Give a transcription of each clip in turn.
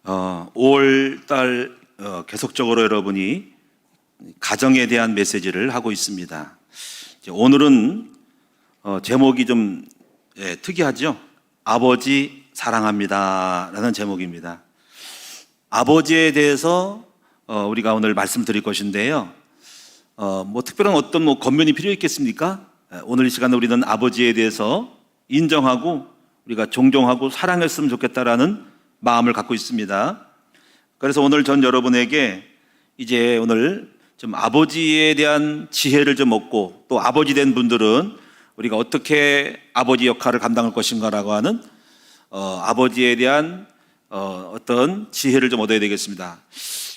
5월 달 계속적으로 여러분이 가정에 대한 메시지를 하고 있습니다. 오늘은 제목이 좀 특이하죠? 아버지 사랑합니다 라는 제목입니다. 아버지에 대해서 우리가 오늘 말씀드릴 것인데요. 특별한 어떤 권면이 필요 있겠습니까? 오늘 이 시간에 우리는 아버지에 대해서 인정하고 우리가 존경하고 사랑했으면 좋겠다라는 마음을 갖고 있습니다. 그래서 오늘 전 여러분에게 이제 오늘 좀 아버지에 대한 지혜를 좀 얻고, 또 아버지 된 분들은 우리가 어떻게 아버지 역할을 감당할 것인가라고 하는 아버지에 대한 어떤 지혜를 좀 얻어야 되겠습니다.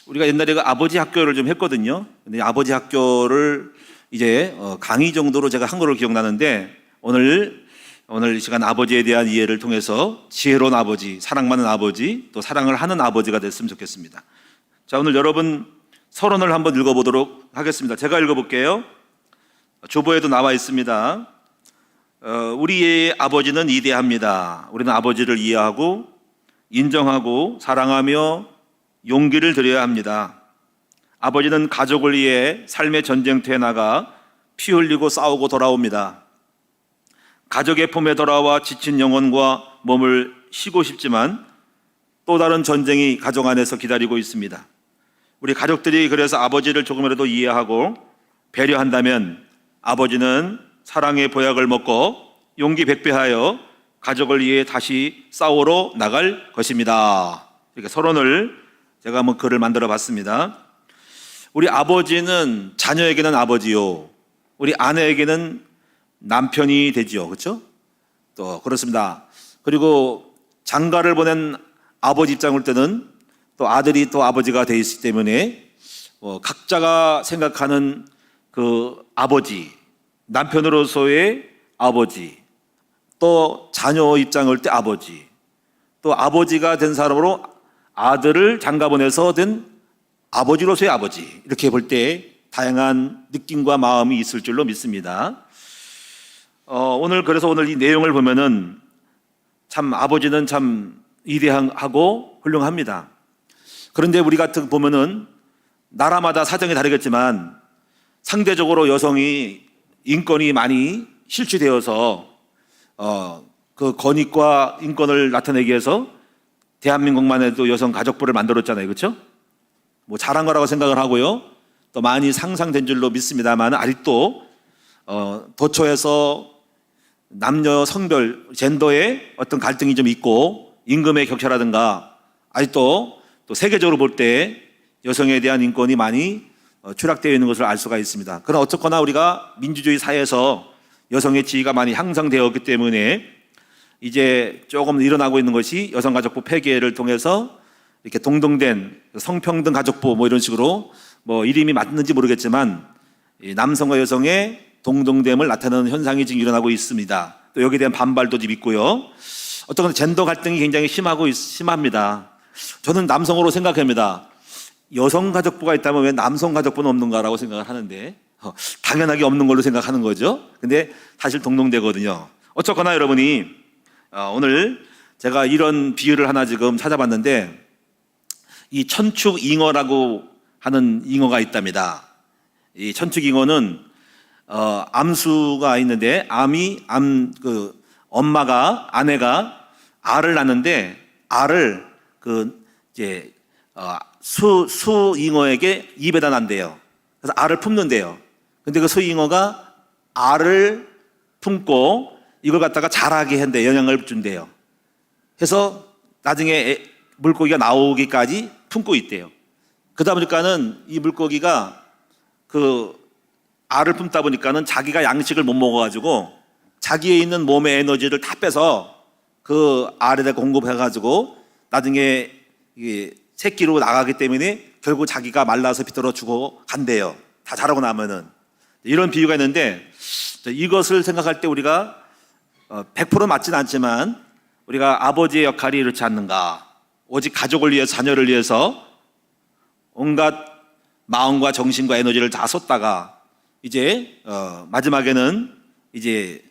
우리가 옛날에 그 아버지 학교를 좀 했거든요. 근데 아버지 학교를 이제 강의 정도로 제가 한 거를 기억나는데, 오늘 이 시간 아버지에 대한 이해를 통해서 지혜로운 아버지, 사랑 많은 아버지, 또 사랑을 하는 아버지가 됐으면 좋겠습니다. 자, 오늘 여러분 서론을 한번 읽어보도록 하겠습니다. 제가 읽어볼게요. 조보에도 나와 있습니다. 우리의 아버지는 위대합니다. 우리는 아버지를 이해하고 인정하고 사랑하며 용기를 드려야 합니다. 아버지는 가족을 위해 삶의 전쟁터에 나가 피 흘리고 싸우고 돌아옵니다. 가족의 품에 돌아와 지친 영혼과 몸을 쉬고 싶지만 또 다른 전쟁이 가정 안에서 기다리고 있습니다. 우리 가족들이 그래서 아버지를 조금이라도 이해하고 배려한다면 아버지는 사랑의 보약을 먹고 용기 백배하여 가족을 위해 다시 싸우러 나갈 것입니다. 이렇게 서론을 제가 한번 글을 만들어 봤습니다. 우리 아버지는 자녀에게는 아버지요, 우리 아내에게는 남편이 되지요. 그렇죠? 또 그렇습니다. 그리고 장가를 보낸 아버지 입장을 볼 때는 또 아들이 또 아버지가 돼 있기 때문에 각자가 생각하는 그 아버지, 남편으로서의 아버지, 또 자녀 입장을 볼 때 아버지, 또 아버지가 된 사람으로 아들을 장가 보내서 된 아버지로서의 아버지, 이렇게 볼 때 다양한 느낌과 마음이 있을 줄로 믿습니다. 그래서 오늘 이 내용을 보면은 참 아버지는 참 위대하고 훌륭합니다. 그런데 우리 같은 보면은 나라마다 사정이 다르겠지만 상대적으로 여성이 인권이 많이 실추되어서 그 권익과 인권을 나타내기 위해서 대한민국만 해도 여성 가족부를 만들었잖아요. 그렇죠? 잘한 거라고 생각을 하고요. 또 많이 상상된 줄로 믿습니다만 아직도 도처에서 남녀 성별, 젠더의 어떤 갈등이 좀 있고 임금의 격차라든가 아직도 또 세계적으로 볼 때 여성에 대한 인권이 많이 추락되어 있는 것을 알 수가 있습니다. 그러나 어쨌거나 우리가 민주주의 사회에서 여성의 지위가 많이 향상되었기 때문에 이제 조금 일어나고 있는 것이 여성가족부 폐기를 통해서 이렇게 동등된 성평등 가족부 이런 식으로 이름이 맞는지 모르겠지만 남성과 여성의 동등됨을 나타내는 현상이 지금 일어나고 있습니다. 또 여기에 대한 반발도 좀 있고요. 어떤 젠더 갈등이 굉장히 심합니다. 저는 남성으로 생각합니다. 여성 가족부가 있다면 왜 남성 가족부는 없는가라고 생각을 하는데 당연하게 없는 걸로 생각하는 거죠. 근데 사실 동등되거든요. 어쨌거나 여러분이 오늘 제가 이런 비유를 하나 지금 찾아봤는데, 이 천축잉어라고 하는 잉어가 있답니다. 이 천축잉어는 암수가 있는데 아내가 알을 낳는데 알을 수잉어에게 입에다 난대요. 그래서 알을 품는데요. 근데 그 수잉어가 알을 품고 이걸 갖다가 자라게 한대, 영향을 준대요. 해서 나중에 물고기가 나오기까지 품고 있대요. 그러다 보니까는 이 물고기가 그 알을 품다 보니까는 자기가 양식을 못 먹어가지고 자기에 있는 몸의 에너지를 다 빼서 그 알에다 공급해가지고 나중에 새끼로 나가기 때문에 결국 자기가 말라서 비틀어 죽어 간대요. 다 자라고 나면은. 이런 비유가 있는데, 이것을 생각할 때 우리가 100% 맞지는 않지만 우리가 아버지의 역할이 이렇지 않는가, 오직 가족을 위해서, 자녀를 위해서 온갖 마음과 정신과 에너지를 다 쏟다가 이제 마지막에는 이제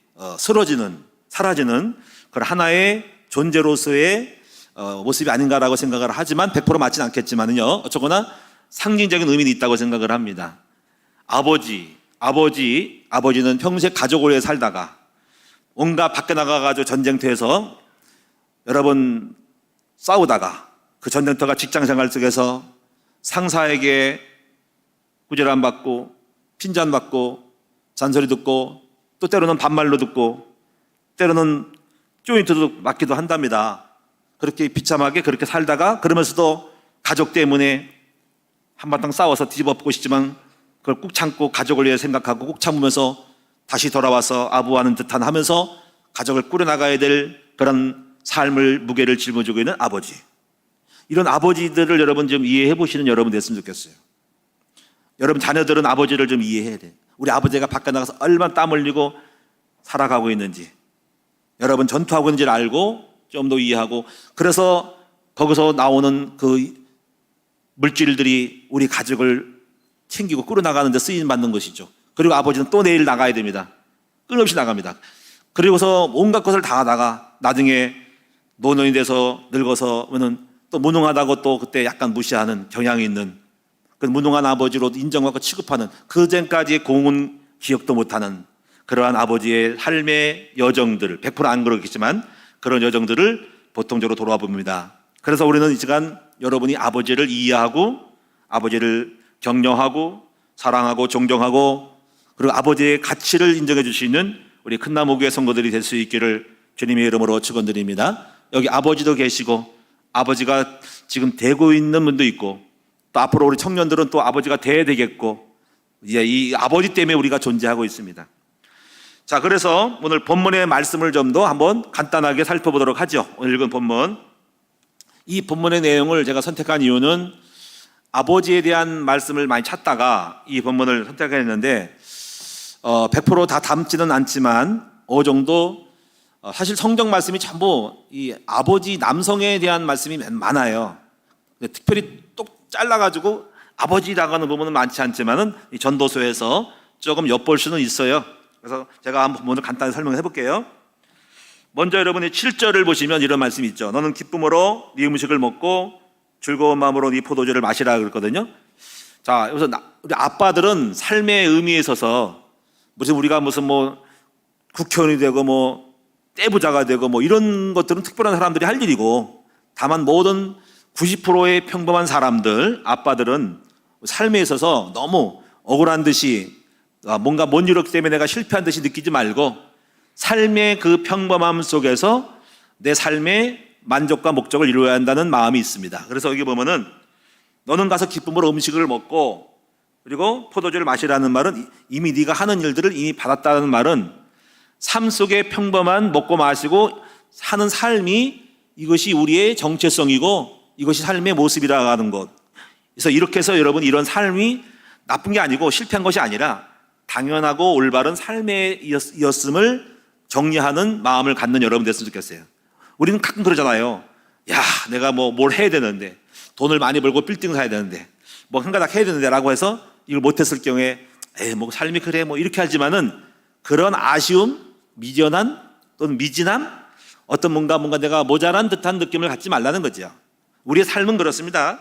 사라지는 그런 하나의 존재로서의 모습이 아닌가라고 생각을 하지만 100% 맞지는 않겠지만요. 어쨌거나 상징적인 의미는 있다고 생각을 합니다. 아버지는 평생 가족을 위해 살다가 온갖 밖에 나가가지고 전쟁터에서 여러 번 싸우다가 그 전쟁터가 직장생활 속에서 상사에게 구제를 받고 핀잔 받고 잔소리 듣고 또 때로는 반말로 듣고 때로는 조인트도 맞기도 한답니다. 그렇게 비참하게 그렇게 살다가 그러면서도 가족 때문에 한바탕 싸워서 뒤집어 보시지만 그걸 꾹 참고 가족을 위해 생각하고 꾹 참으면서 다시 돌아와서 아부하는 듯한 하면서 가족을 꾸려나가야 될 그런 삶을 무게를 짊어지고 있는 아버지. 이런 아버지들을 여러분 좀 이해해 보시는 여러분 됐으면 좋겠어요. 여러분 자녀들은 아버지를 좀 이해해야 돼요. 우리 아버지가 밖에 나가서 얼마나 땀 흘리고 살아가고 있는지 여러분 전투하고 있는지를 알고 좀 더 이해하고 그래서 거기서 나오는 그 물질들이 우리 가족을 챙기고 끌어나가는 데 쓰임 받는 것이죠. 그리고 아버지는 또 내일 나가야 됩니다. 끊임없이 나갑니다. 그리고서 온갖 것을 다 하다가 나중에 노년이 돼서 늙어서는 또 무능하다고 또 그때 약간 무시하는 경향이 있는 그 무능한 아버지로 인정받고 취급하는 그 전까지의 공은 기억도 못하는 그러한 아버지의 삶의 여정들을 100%안 그렇겠지만 그런 여정들을 보통적으로 돌아와 봅니다. 그래서 우리는 이 시간 여러분이 아버지를 이해하고 아버지를 격려하고 사랑하고 존경하고 그리고 아버지의 가치를 인정해 주시는 우리 큰나무교회 성도들이 될 수 있기를 주님의 이름으로 축원드립니다. 여기 아버지도 계시고 아버지가 지금 되고 있는 분도 있고 또 앞으로 우리 청년들은 또 아버지가 돼야 되겠고 이제 이 아버지 때문에 우리가 존재하고 있습니다. 자, 그래서 오늘 본문의 말씀을 좀 더 한번 간단하게 살펴보도록 하죠. 오늘 읽은 본문. 이 본문의 내용을 제가 선택한 이유는 아버지에 대한 말씀을 많이 찾다가 이 본문을 선택했는데 100%다 담지는 않지만 어느 정도 사실 성경 말씀이 전부 이 아버지 남성에 대한 말씀이 많아요. 특별히 똑 잘라가지고 아버지라고 하는 부분은 많지 않지만은 이 전도서에서 조금 엿볼 수는 있어요. 그래서 제가 한번 본문을 간단히 설명해 볼게요. 먼저 여러분이 7절을 보시면 이런 말씀이 있죠. 너는 기쁨으로 네 음식을 먹고 즐거운 마음으로 네 포도주를 마시라 그랬거든요. 자, 여기서 우리 아빠들은 삶의 의미에 있어서 무슨 우리가 무슨 뭐 국회의원이 되고 뭐 떼부자가 되고 뭐 이런 것들은 특별한 사람들이 할 일이고 다만 모든 90%의 평범한 사람들, 아빠들은 삶에 있어서 너무 억울한 듯이 뭔가 못 이뤘기 때문에 내가 실패한 듯이 느끼지 말고 삶의 그 평범함 속에서 내 삶의 만족과 목적을 이루어야 한다는 마음이 있습니다. 그래서 여기 보면은 너는 가서 기쁨으로 음식을 먹고 그리고 포도주를 마시라는 말은 이미 네가 하는 일들을 이미 받았다는 말은 삶 속에 평범한 먹고 마시고 사는 삶이 이것이 우리의 정체성이고 이것이 삶의 모습이라고 하는 것. 그래서 이렇게 해서 여러분 이런 삶이 나쁜 게 아니고 실패한 것이 아니라 당연하고 올바른 삶이었음을 정리하는 마음을 갖는 여러분 됐으면 좋겠어요. 우리는 가끔 그러잖아요. 야, 내가 뭘 해야 되는데 돈을 많이 벌고 빌딩 사야 되는데 뭐 한 가닥 해야 되는데 라고 해서 이걸 못했을 경우에 뭐 삶이 그래 뭐 이렇게 하지만은 그런 아쉬움, 미련한 또는 미진함 어떤 뭔가 내가 모자란 듯한 느낌을 갖지 말라는 거죠. 우리의 삶은 그렇습니다.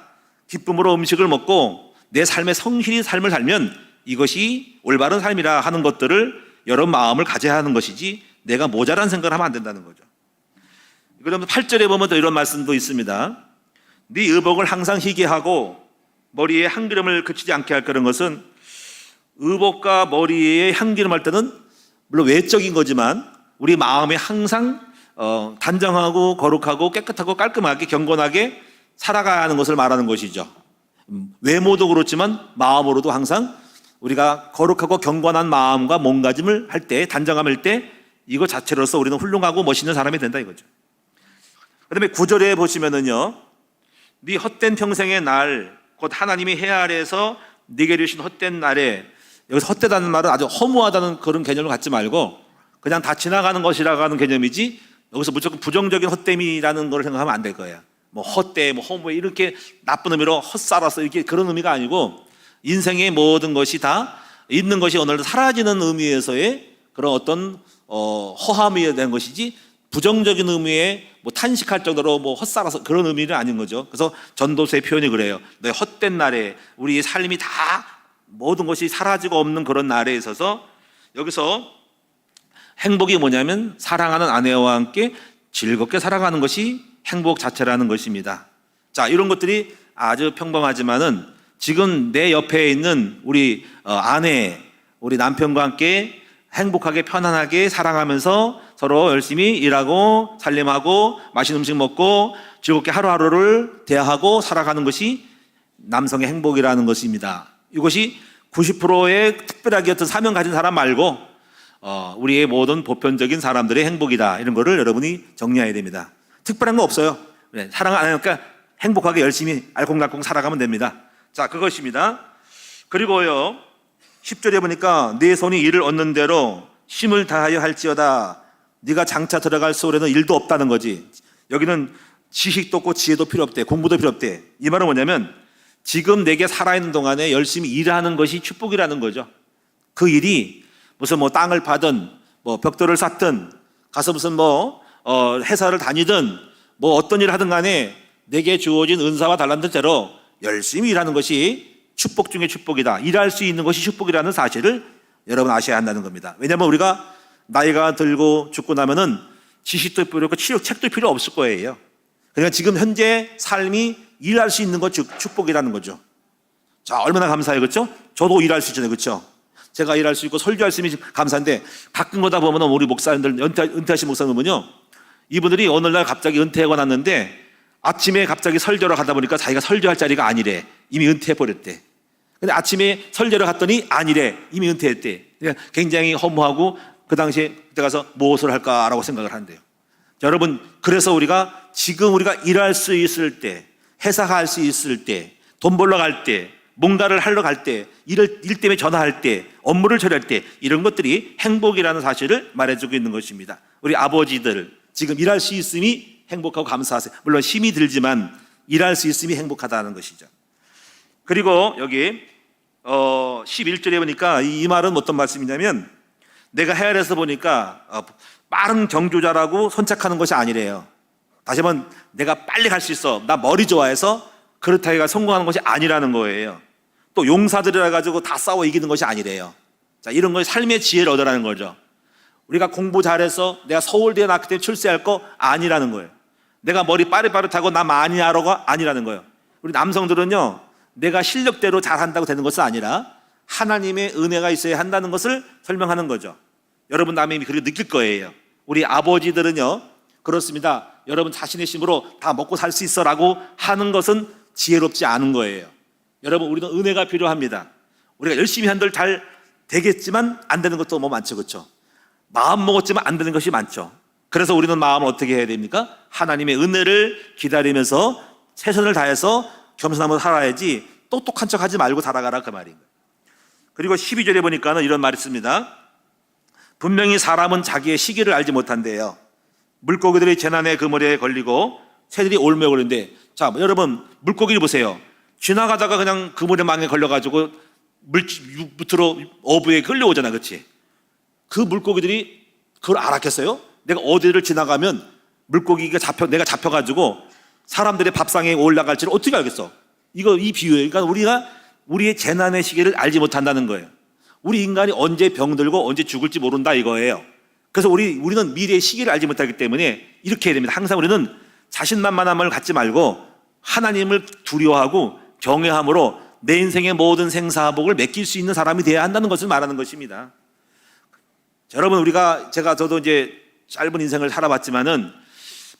기쁨으로 음식을 먹고 내 삶의 성실히 삶을 살면 이것이 올바른 삶이라 하는 것들을 여러 마음을 가져야 하는 것이지 내가 모자란 생각을 하면 안 된다는 거죠. 그러면 8절에 보면 또 이런 말씀도 있습니다. 네 의복을 항상 희게 하고 머리에 향기름을 그치지 않게 할 그런 것은 의복과 머리에 향기름 할 때는 물론 외적인 거지만 우리 마음에 항상 단정하고 거룩하고 깨끗하고 깔끔하게 경건하게 살아가야 하는 것을 말하는 것이죠. 외모도 그렇지만 마음으로도 항상 우리가 거룩하고 경건한 마음과 몸가짐을 할 때 단정함을 때 이거 자체로서 우리는 훌륭하고 멋있는 사람이 된다 이거죠. 그 다음에 9절에 보시면은요 네 헛된 평생의 날 곧 하나님이 해 아래에서 네게 주신 헛된 날에 여기서 헛되다는 말은 아주 허무하다는 그런 개념을 갖지 말고 그냥 다 지나가는 것이라고 하는 개념이지 여기서 무조건 부정적인 헛됨이라는 걸 생각하면 안 될 거예요. 뭐 헛돼, 뭐 허무해 이렇게 나쁜 의미로 헛살았어 이렇게 그런 의미가 아니고 인생의 모든 것이 다 있는 것이 오늘 사라지는 의미에서의 그런 어떤 허함이 된 것이지 부정적인 의미의 뭐 탄식할 정도로 뭐 헛살아서 그런 의미는 아닌 거죠. 그래서 전도서의 표현이 그래요. 너의 헛된 날에 우리의 삶이 다 모든 것이 사라지고 없는 그런 날에 있어서 여기서 행복이 뭐냐면 사랑하는 아내와 함께 즐겁게 살아가는 것이 행복 자체라는 것입니다. 자, 이런 것들이 아주 평범하지만은 지금 내 옆에 있는 우리 아내, 우리 남편과 함께 행복하게 편안하게 사랑하면서 서로 열심히 일하고 살림하고 맛있는 음식 먹고 즐겁게 하루하루를 대하고 살아가는 것이 남성의 행복이라는 것입니다. 이것이 90%의 특별하게 어떤 사명 가진 사람 말고 우리의 모든 보편적인 사람들의 행복이다. 이런 거를 여러분이 정리해야 됩니다. 특별한 거 없어요. 사랑 안 하니까 행복하게 열심히 알콩달콩 살아가면 됩니다. 자, 그것입니다. 그리고요 10절에 보니까 네 손이 일을 얻는 대로 힘을 다하여 할지어다. 네가 장차 들어갈 소울에는 일도 없다는 거지. 여기는 지식도 없고 지혜도 필요 없대. 공부도 필요 없대. 이 말은 뭐냐면 지금 내게 살아있는 동안에 열심히 일하는 것이 축복이라는 거죠. 그 일이 무슨 뭐 땅을 파든 뭐 벽돌을 쌓든 가서 무슨 회사를 다니든 뭐 어떤 일을 하든 간에 내게 주어진 은사와 달란트대로 열심히 일하는 것이 축복 중에 축복이다. 일할 수 있는 것이 축복이라는 사실을 여러분 아셔야 한다는 겁니다. 왜냐하면 우리가 나이가 들고 죽고 나면은 지식도 필요 없고 책도 필요 없을 거예요. 그러니까 지금 현재 삶이 일할 수 있는 것 축복이라는 거죠. 자, 얼마나 감사해요. 그렇죠? 저도 일할 수 있잖아요. 그렇죠? 제가 일할 수 있고 설교할 수 있으면 감사한데 가끔 거다 보면 우리 목사님들 은퇴하신 목사님은요 이분들이 어느 날 갑자기 은퇴하고 났는데 아침에 갑자기 설교를 가다 보니까 자기가 설교할 자리가 아니래. 이미 은퇴해버렸대. 근데 아침에 설교를 갔더니 아니래. 이미 은퇴했대. 그러니까 굉장히 허무하고 그 당시에 그때 가서 무엇을 할까라고 생각을 한대요. 자, 여러분, 그래서 우리가 지금 우리가 일할 수 있을 때, 회사할 수 있을 때, 돈 벌러 갈 때, 뭔가를 하러 갈 때, 일 때문에 전화할 때, 업무를 처리할 때 이런 것들이 행복이라는 사실을 말해주고 있는 것입니다. 우리 아버지들 지금 일할 수 있음이 행복하고 감사하세요. 물론 힘이 들지만 일할 수 있음이 행복하다는 것이죠. 그리고 여기 11절에 보니까 이 말은 어떤 말씀이냐면 내가 헤아려서 보니까 빠른 경주자라고 손착하는 것이 아니래요. 다시 한번 내가 빨리 갈 수 있어. 나 머리 좋아해서 그렇다기가 성공하는 것이 아니라는 거예요. 또 용사들이라 가지고 다 싸워 이기는 것이 아니래요. 자, 이런 거 삶의 지혜를 얻으라는 거죠. 우리가 공부 잘해서 내가 서울대에 나왔기 때문에 출세할 거 아니라는 거예요. 내가 머리 빠릿빠릿하고 나 많이 하러가 아니라는 거예요. 우리 남성들은요 내가 실력대로 잘한다고 되는 것은 아니라 하나님의 은혜가 있어야 한다는 것을 설명하는 거죠. 여러분 남이 그렇게 느낄 거예요. 우리 아버지들은요 그렇습니다. 여러분 자신의 힘으로 다 먹고 살 수 있어 라고 하는 것은 지혜롭지 않은 거예요. 여러분 우리는 은혜가 필요합니다. 우리가 열심히 한들 잘 되겠지만 안 되는 것도 뭐 많죠. 그렇죠? 마음 먹었지만 안 되는 것이 많죠. 그래서 우리는 마음을 어떻게 해야 됩니까? 하나님의 은혜를 기다리면서 최선을 다해서 겸손함으로 살아야지 똑똑한 척 하지 말고 살아가라 그 말인 거예요. 그리고 12절에 보니까는 이런 말이 있습니다. 분명히 사람은 자기의 시기를 알지 못한대요. 물고기들이 재난의 그물에 걸리고 새들이 올무에 걸리는데 자 여러분 물고기를 보세요. 지나가다가 그냥 그물에 망에 걸려가지고 밑으로 어부에 끌려오잖아. 그렇지? 그 물고기들이 그걸 알았겠어요? 내가 어디를 지나가면 물고기가 내가 잡혀가지고 사람들의 밥상에 올라갈지를 어떻게 알겠어? 이 비유예요. 그러니까 우리가 우리의 재난의 시기를 알지 못한다는 거예요. 우리 인간이 언제 병들고 언제 죽을지 모른다 이거예요. 그래서 우리는 미래의 시기를 알지 못하기 때문에 이렇게 해야 됩니다. 항상 우리는 자신만만함을 갖지 말고 하나님을 두려워하고 경외함으로 내 인생의 모든 생사복을 맡길 수 있는 사람이 되어야 한다는 것을 말하는 것입니다. 자, 여러분 저도 이제 짧은 인생을 살아봤지만은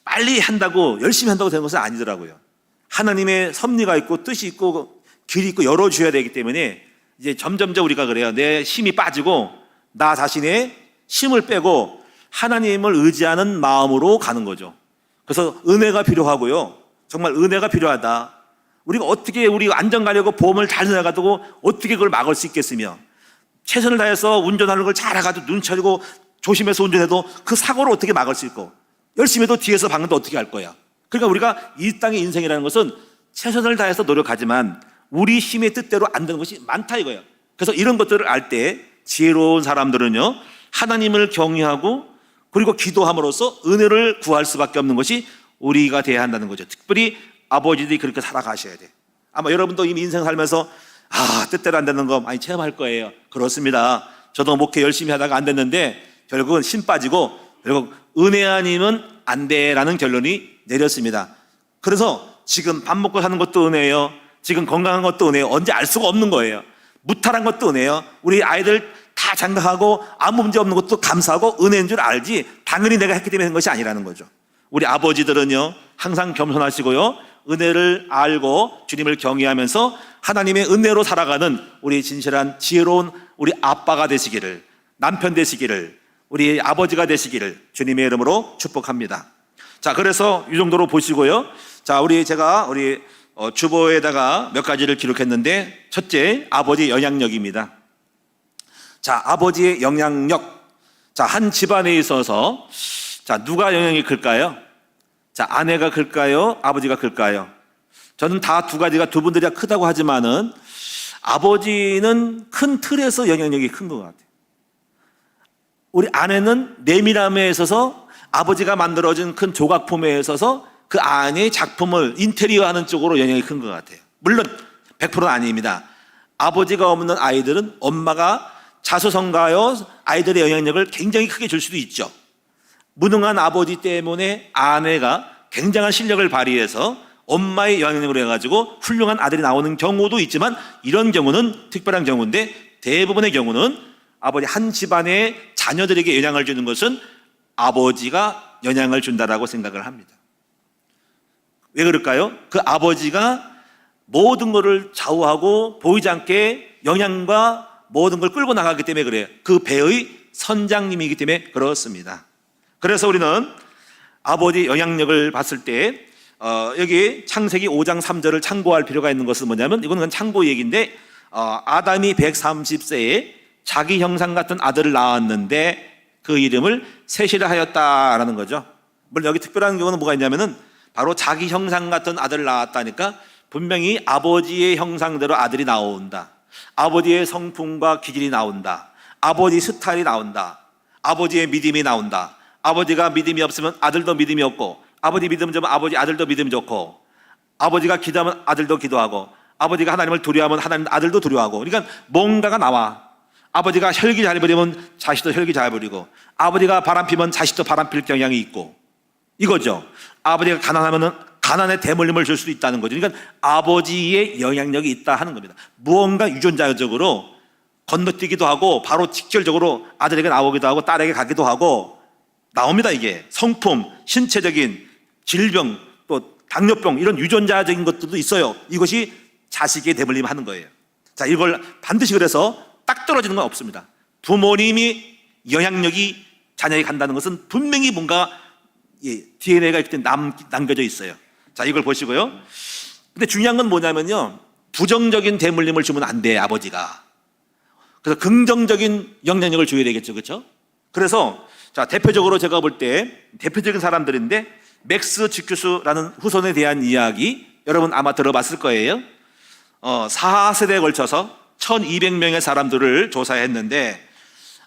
빨리 한다고 열심히 한다고 되는 것은 아니더라고요. 하나님의 섭리가 있고 뜻이 있고 길이 있고 열어줘야 되기 때문에 이제 점점점 우리가 그래요. 내 힘이 빠지고 나 자신의 힘을 빼고 하나님을 의지하는 마음으로 가는 거죠. 그래서 은혜가 필요하고요. 정말 은혜가 필요하다. 우리가 어떻게 우리 안전 가려고 보험을 잘 내가지고 어떻게 그걸 막을 수 있겠으며 최선을 다해서 운전하는 걸 잘해가지고 눈 차리고 조심해서 운전해도 그 사고를 어떻게 막을 수 있고 열심히 해도 뒤에서 박는데 어떻게 할 거야. 그러니까 우리가 이 땅의 인생이라는 것은 최선을 다해서 노력하지만 우리 힘의 뜻대로 안 되는 것이 많다 이거예요. 그래서 이런 것들을 알 때 지혜로운 사람들은요 하나님을 경외하고 그리고 기도함으로써 은혜를 구할 수밖에 없는 것이 우리가 돼야 한다는 거죠. 특별히 아버지들이 그렇게 살아가셔야 돼. 아마 여러분도 이미 인생 살면서 뜻대로 안 되는 거 많이 체험할 거예요. 그렇습니다. 저도 목회 열심히 하다가 안 됐는데 결국은 심 빠지고 결국 은혜 아니면 안 돼라는 결론이 내렸습니다. 그래서 지금 밥 먹고 사는 것도 은혜예요. 지금 건강한 것도 은혜예요. 언제 알 수가 없는 거예요. 무탈한 것도 은혜예요. 우리 아이들 다 장가하고 아무 문제 없는 것도 감사하고 은혜인 줄 알지 당연히 내가 했기 때문에 한 것이 아니라는 거죠. 우리 아버지들은요 항상 겸손하시고요 은혜를 알고 주님을 경외하면서 하나님의 은혜로 살아가는 우리 진실한 지혜로운 우리 아빠가 되시기를, 남편 되시기를, 우리 아버지가 되시기를 주님의 이름으로 축복합니다. 자, 그래서 이 정도로 보시고요. 자, 제가 주보에다가 몇 가지를 기록했는데, 첫째, 아버지의 영향력입니다. 자, 아버지의 영향력. 자, 한 집안에 있어서, 자, 누가 영향이 클까요? 자, 아내가 클까요? 아버지가 클까요? 저는 다 두 가지가 두 분들이 크다고 하지만은, 아버지는 큰 틀에서 영향력이 큰 것 같아요. 우리 아내는 내밀함에 있어서 아버지가 만들어준 큰 조각품에 있어서 그 안의 작품을 인테리어 하는 쪽으로 영향이 큰 것 같아요. 물론 100%는 아닙니다. 아버지가 없는 아이들은 엄마가 자수성가하여 아이들의 영향력을 굉장히 크게 줄 수도 있죠. 무능한 아버지 때문에 아내가 굉장한 실력을 발휘해서 엄마의 영향력으로 해가지고 훌륭한 아들이 나오는 경우도 있지만, 이런 경우는 특별한 경우인데 대부분의 경우는 아버지 한 집안의 자녀들에게 영향을 주는 것은 아버지가 영향을 준다라고 생각을 합니다. 왜 그럴까요? 그 아버지가 모든 것을 좌우하고 보이지 않게 영향과 모든 걸 끌고 나가기 때문에 그래요. 그 배의 선장님이기 때문에 그렇습니다. 그래서 우리는 아버지 영향력을 봤을 때 여기 창세기 5장 3절을 참고할 필요가 있는 것은 뭐냐면, 이거는 참고 얘기인데, 아담이 130세에 자기 형상 같은 아들을 낳았는데 그 이름을 셋이라 하였다라는 거죠. 물론 여기 특별한 경우는 뭐가 있냐면은 바로 자기 형상 같은 아들을 낳았다니까 분명히 아버지의 형상대로 아들이 나온다. 아버지의 성품과 기질이 나온다. 아버지 스타일이 나온다. 아버지의 믿음이 나온다. 아버지가 믿음이 없으면 아들도 믿음이 없고, 아버지 믿음 좋으면 아들도 믿음이 좋고, 아버지가 기도하면 아들도 기도하고, 아버지가 하나님을 두려워하면 하나님 아들도 두려워하고, 그러니까 뭔가가 나와. 아버지가 혈기 잘 부리면 자식도 혈기 잘 부리고, 아버지가 바람 피면 자식도 바람 필 경향이 있고, 이거죠. 아버지가 가난하면 가난에 대물림을 줄 수도 있다는 거죠. 그러니까 아버지의 영향력이 있다 하는 겁니다. 무언가 유전자적으로 건너뛰기도 하고 바로 직결적으로 아들에게 나오기도 하고 딸에게 가기도 하고 나옵니다. 이게 성품, 신체적인 질병, 또 당뇨병, 이런 유전자적인 것들도 있어요. 이것이 자식의 대물림 하는 거예요. 자, 이걸 반드시 그래서 딱 떨어지는 건 없습니다. 부모님이 영향력이 자녀에게 간다는 것은 분명히 뭔가 DNA가 이렇게 남겨져 있어요. 자, 이걸 보시고요. 근데 중요한 건 뭐냐면요, 부정적인 대물림을 주면 안 돼, 아버지가. 그래서 긍정적인 영향력을 줘야 되겠죠, 그렇죠? 그래서 자, 대표적으로 제가 볼 때 대표적인 사람들인데, 맥스 지큐스라는 후손에 대한 이야기 여러분 아마 들어봤을 거예요. 4세대에 걸쳐서 1200명의 사람들을 조사했는데,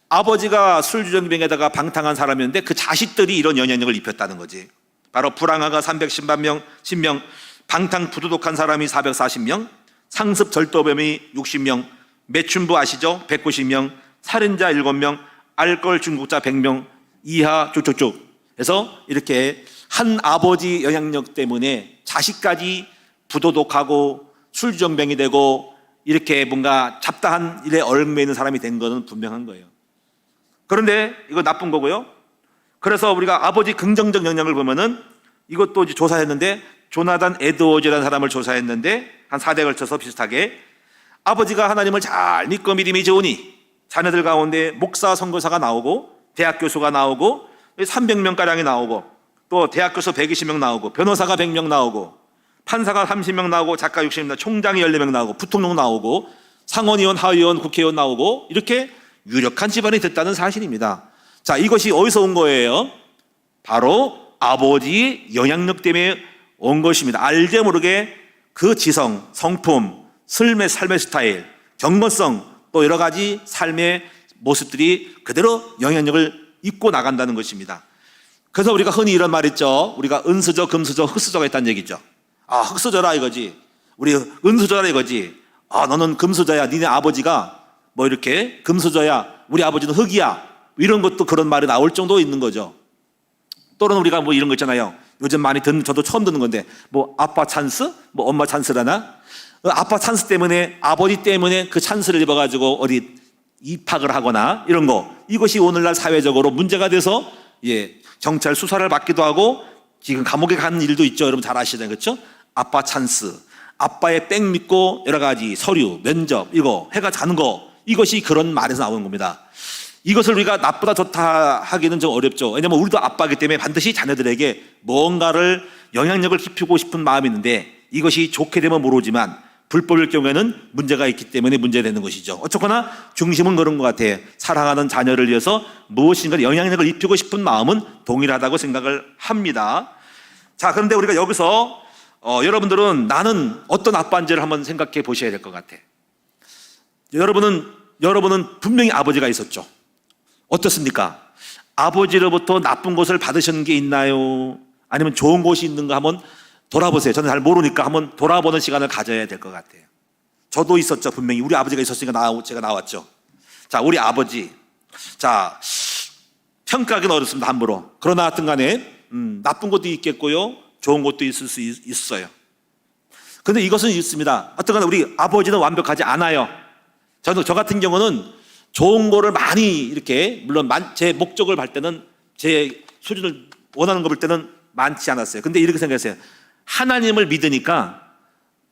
아버지가 술주정뱅에다가 방탕한 사람이었는데 그 자식들이 이런 영향력을 입혔다는 거지. 바로 불황아가 310명, 방탕 부도덕한 사람이 440명, 상습 절도범이 60명, 매춘부 아시죠? 190명, 살인자 7명, 알코올 중독자 100명 이하 쭉쭉쭉 해서 이렇게 한 아버지 영향력 때문에 자식까지 부도덕하고 술주정뱅이 되고 이렇게 뭔가 잡다한 일에 얽매이는 사람이 된 것은 분명한 거예요. 그런데 이거 나쁜 거고요. 그래서 우리가 아버지 긍정적 영향을 보면은 이것도 이제 조사했는데, 조나단 에드워즈라는 사람을 조사했는데 한 4대에 걸쳐서 비슷하게 아버지가 하나님을 잘 믿고 믿음이 좋으니 자녀들 가운데 목사 선교사가 나오고 대학 교수가 나오고 300명가량이 나오고 또 대학 교수 120명 나오고 변호사가 100명 나오고 판사가 30명 나오고 작가 60명 나오고 총장이 14명 나오고 부통령 나오고 상원의원, 하의원, 국회의원 나오고 이렇게 유력한 집안이 됐다는 사실입니다. 자, 이것이 어디서 온 거예요? 바로 아버지의 영향력 때문에 온 것입니다. 알게 모르게 그 지성, 성품, 삶의 스타일, 경건성, 또 여러 가지 삶의 모습들이 그대로 영향력을 입고 나간다는 것입니다. 그래서 우리가 흔히 이런 말 있죠. 우리가 은수저, 금수저, 흙수저가 있다는 얘기죠. 아, 흙수저라 이거지. 우리 은수저라 이거지. 아, 너는 금수저야. 니네 아버지가 뭐 이렇게 금수저야. 우리 아버지는 흙이야. 이런 것도 그런 말이 나올 정도 있는 거죠. 또는 우리가 뭐 이런 거 있잖아요. 요즘 많이 듣는, 저도 처음 듣는 건데, 뭐 아빠 찬스? 뭐 엄마 찬스라나? 아빠 찬스 때문에, 아버지 때문에 그 찬스를 입어가지고 어디 입학을 하거나 이런 거. 이것이 오늘날 사회적으로 문제가 돼서, 예, 경찰 수사를 받기도 하고 지금 감옥에 가는 일도 있죠. 여러분 잘 아시잖아요. 그렇죠? 아빠 찬스, 아빠의 백 믿고 여러 가지 서류, 면접 이거 해가 자는 거, 이것이 그런 말에서 나오는 겁니다. 이것을 우리가 나쁘다 좋다 하기는 좀 어렵죠. 왜냐하면 우리도 아빠이기 때문에 반드시 자녀들에게 뭔가를 영향력을 끼치고 싶은 마음이 있는데 이것이 좋게 되면 모르지만 불법일 경우에는 문제가 있기 때문에 문제되는 것이죠. 어쨌거나 중심은 그런 것 같아요. 사랑하는 자녀를 위해서 무엇인가 영향력을 입히고 싶은 마음은 동일하다고 생각을 합니다. 자, 그런데 우리가 여기서 여러분들은 나는 어떤 아빠인지를 한번 생각해 보셔야 될 것 같아요. 여러분은 분명히 아버지가 있었죠. 어떻습니까? 아버지로부터 나쁜 것을 받으신 게 있나요? 아니면 좋은 것이 있는가 한번 돌아보세요. 저는 잘 모르니까 한번 돌아보는 시간을 가져야 될 것 같아요. 저도 있었죠. 분명히 우리 아버지가 있었으니까 제가 나왔죠. 자, 우리 아버지. 자, 평가하기는 어렵습니다. 함부로. 그러나 하여튼 간에 나쁜 것도 있겠고요. 좋은 것도 있을 수 있어요. 그런데 이것은 있습니다. 하여튼 간에 우리 아버지는 완벽하지 않아요. 저 같은 경우는 좋은 거를 많이 이렇게, 물론 제 목적을 볼 때는, 제 수준을 원하는 거 볼 때는 많지 않았어요. 근데 이렇게 생각했어요. 하나님을 믿으니까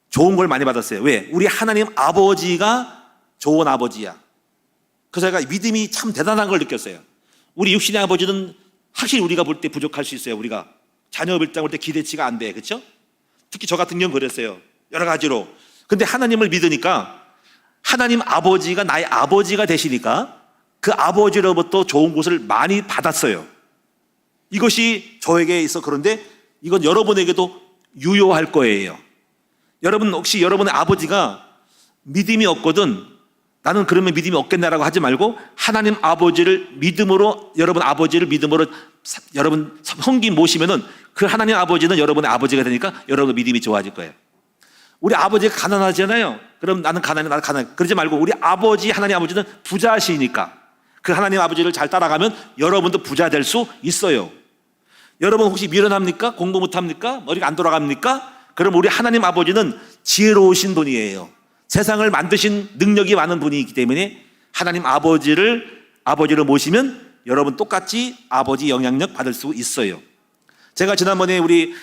좋은 걸 많이 받았어요. 왜? 우리 하나님 아버지가 좋은 아버지야. 그래서 제가 믿음이 참 대단한 걸 느꼈어요. 우리 육신의 아버지는 확실히 우리가 볼 때 부족할 수 있어요. 우리가 자녀 입장 볼 때 기대치가 안 돼. 그렇죠? 특히 저 같은 경우는 그랬어요. 여러 가지로. 근데 하나님을 믿으니까 하나님 아버지가 나의 아버지가 되시니까 그 아버지로부터 좋은 것을 많이 받았어요. 이것이 저에게 있어. 그런데 이건 여러분에게도 유효할 거예요. 여러분 혹시 여러분의 아버지가 믿음이 없거든, 나는 그러면 믿음이 없겠나라고 하지 말고 하나님 아버지를 믿음으로, 여러분 아버지를 믿음으로 여러분 성기 모시면은 그 하나님 아버지는 여러분의 아버지가 되니까 여러분 믿음이 좋아질 거예요. 우리 아버지가 가난하잖아요. 그럼 나는 가난해. 그러지 말고 우리 아버지, 하나님 아버지는 부자시니까 그 하나님 아버지를 잘 따라가면 여러분도 부자 될 수 있어요. 여러분 혹시 미련합니까? 공부 못합니까? 머리가 안 돌아갑니까? 그럼 우리 하나님 아버지는 지혜로우신 분이에요. 세상을 만드신 능력이 많은 분이기 때문에 하나님 아버지를 모시면 여러분 똑같이 아버지 영향력 받을 수 있어요. 제가 지난번에 우리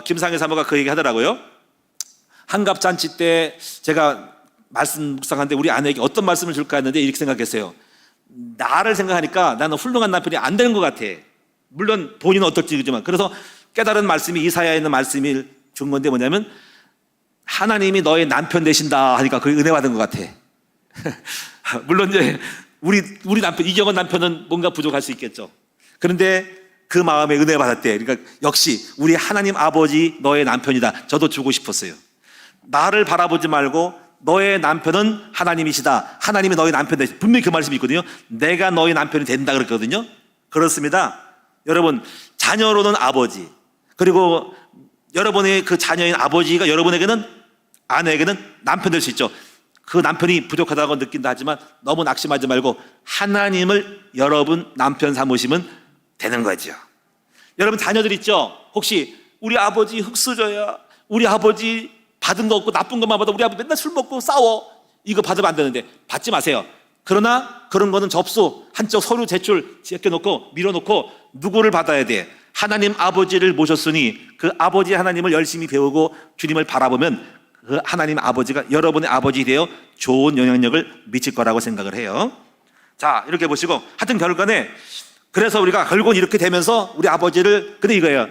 김상희 사모가 그 얘기 하더라고요. 한갑잔치 때 제가 묵상하는데 우리 아내에게 어떤 말씀을 줄까 했는데 이렇게 생각했어요. 나를 생각하니까 나는 훌륭한 남편이 안 되는 것 같아. 물론 본인은 어떨지 모르지만. 그래서 깨달은 말씀이 이사야에 있는 말씀이 준 건데 뭐냐면 하나님이 너의 남편 되신다 하니까 그게 은혜 받은 것 같아. 물론 이제 우리 남편, 이경원 남편은 뭔가 부족할 수 있겠죠. 그런데 그 마음에 은혜 받았대. 그러니까 역시 우리 하나님 아버지 너의 남편이다. 저도 주고 싶었어요. 나를 바라보지 말고 너의 남편은 하나님이시다. 하나님이 너의 남편 되시. 분명히 그 말씀이 있거든요. 내가 너의 남편이 된다 그랬거든요. 그렇습니다. 여러분, 자녀로는 아버지, 그리고 여러분의 그 자녀인 아버지가 여러분에게는, 아내에게는 남편 될 수 있죠. 그 남편이 부족하다고 느낀다 하지만 너무 낙심하지 말고 하나님을 여러분 남편 삼으시면 되는 거죠. 여러분 자녀들 있죠? 혹시 우리 아버지 흙수저야, 우리 아버지 받은 거 없고 나쁜 것만 받아, 우리 아버지 맨날 술 먹고 싸워, 이거 받으면 안 되는데 받지 마세요. 그러나 그런 거는 접수, 한쪽 서류 제출 제껴놓고 밀어놓고 누구를 받아야 돼? 하나님 아버지를 모셨으니 그 아버지 하나님을 열심히 배우고 주님을 바라보면 그 하나님 아버지가 여러분의 아버지 되어 좋은 영향력을 미칠 거라고 생각을 해요. 자, 이렇게 보시고 하여튼 결국에 그래서 우리가 결국은 이렇게 되면서 우리 아버지를, 근데 이거예요.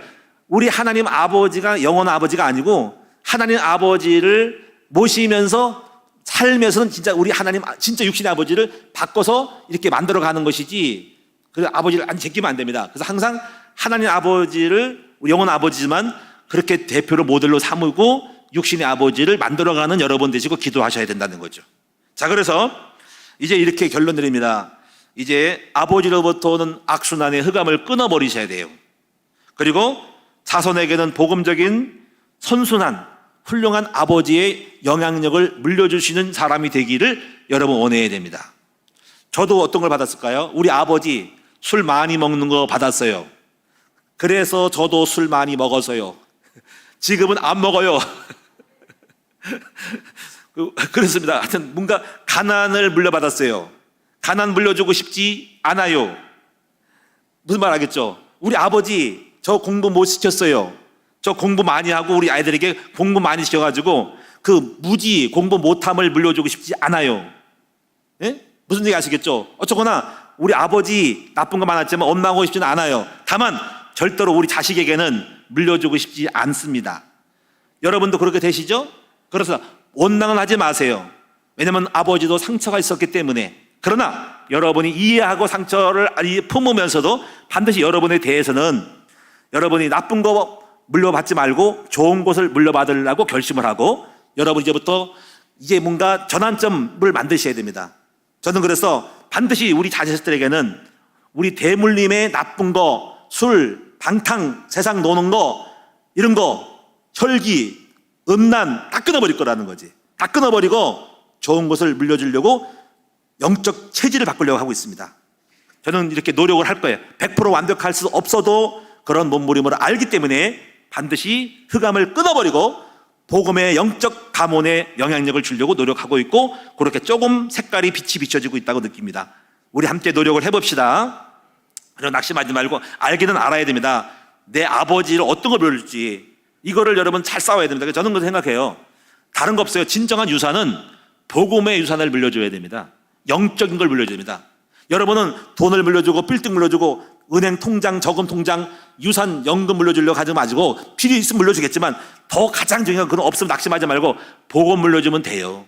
우리 하나님 아버지가 영원한 아버지가 아니고 하나님 아버지를 모시면서 삶에서는 진짜 우리 하나님, 진짜 육신의 아버지를 바꿔서 이렇게 만들어가는 것이지, 그 아버지를 안 제끼면 안 됩니다. 그래서 항상 하나님 아버지를, 영원한 아버지지만 그렇게 대표로 모델로 삼고 육신의 아버지를 만들어가는 여러분 되시고 기도하셔야 된다는 거죠. 자, 그래서 이제 이렇게 결론 드립니다. 이제 아버지로부터 오는 악순환의 흑암을 끊어버리셔야 돼요. 그리고 자손에게는 복음적인 선순환, 훌륭한 아버지의 영향력을 물려주시는 사람이 되기를 여러분 원해야 됩니다. 저도 어떤 걸 받았을까요? 우리 아버지 술 많이 먹는 거 받았어요. 그래서 저도 술 많이 먹어서요. 지금은 안 먹어요. 그렇습니다. 하여튼 뭔가 가난을 물려받았어요. 가난 물려주고 싶지 않아요. 무슨 말 알겠죠? 우리 아버지 저 공부 못 시켰어요. 저 공부 많이 하고 우리 아이들에게 공부 많이 시켜가지고 그 무지 공부 못함을 물려주고 싶지 않아요. 예? 무슨 얘기 아시겠죠? 어쩌거나 우리 아버지 나쁜 거 많았지만 원망하고 싶지는 않아요. 다만 절대로 우리 자식에게는 물려주고 싶지 않습니다. 여러분도 그렇게 되시죠? 그래서 원망을 하지 마세요. 왜냐하면 아버지도 상처가 있었기 때문에. 그러나 여러분이 이해하고 상처를 품으면서도 반드시 여러분에 대해서는 여러분이 나쁜 거 물려받지 말고 좋은 것을 물려받으려고 결심을 하고 여러분 이제부터 이제 뭔가 전환점을 만드셔야 됩니다. 저는 그래서 반드시 우리 자식들에게는 우리 대물림의 나쁜 거, 술, 방탕, 세상 노는 거, 이런 거, 혈기, 음란 다 끊어버릴 거라는 거지. 다 끊어버리고 좋은 것을 물려주려고 영적 체질을 바꾸려고 하고 있습니다. 저는 이렇게 노력을 할 거예요. 100% 완벽할 수 없어도 그런 몸부림을 알기 때문에 반드시 흑암을 끊어버리고 복음의 영적 가문에 영향력을 주려고 노력하고 있고 그렇게 조금 색깔이 빛이 비춰지고 있다고 느낍니다. 우리 함께 노력을 해봅시다. 그리고 낙심하지 말고 알기는 알아야 됩니다. 내 아버지를 어떤 걸 물려줄지 이거를 여러분 잘 싸워야 됩니다. 저는 그렇게 생각해요. 다른 거 없어요. 진정한 유산은 복음의 유산을 물려줘야 됩니다. 영적인 걸 물려줘야 됩니다. 여러분은 돈을 물려주고 빌딩 물려주고 은행 통장, 저금 통장, 유산, 연금 물려주려고 하지 마시고 필요 있으면 물려주겠지만 더 가장 중요한 건 그건 없으면 낙심하지 말고 복음 물려주면 돼요.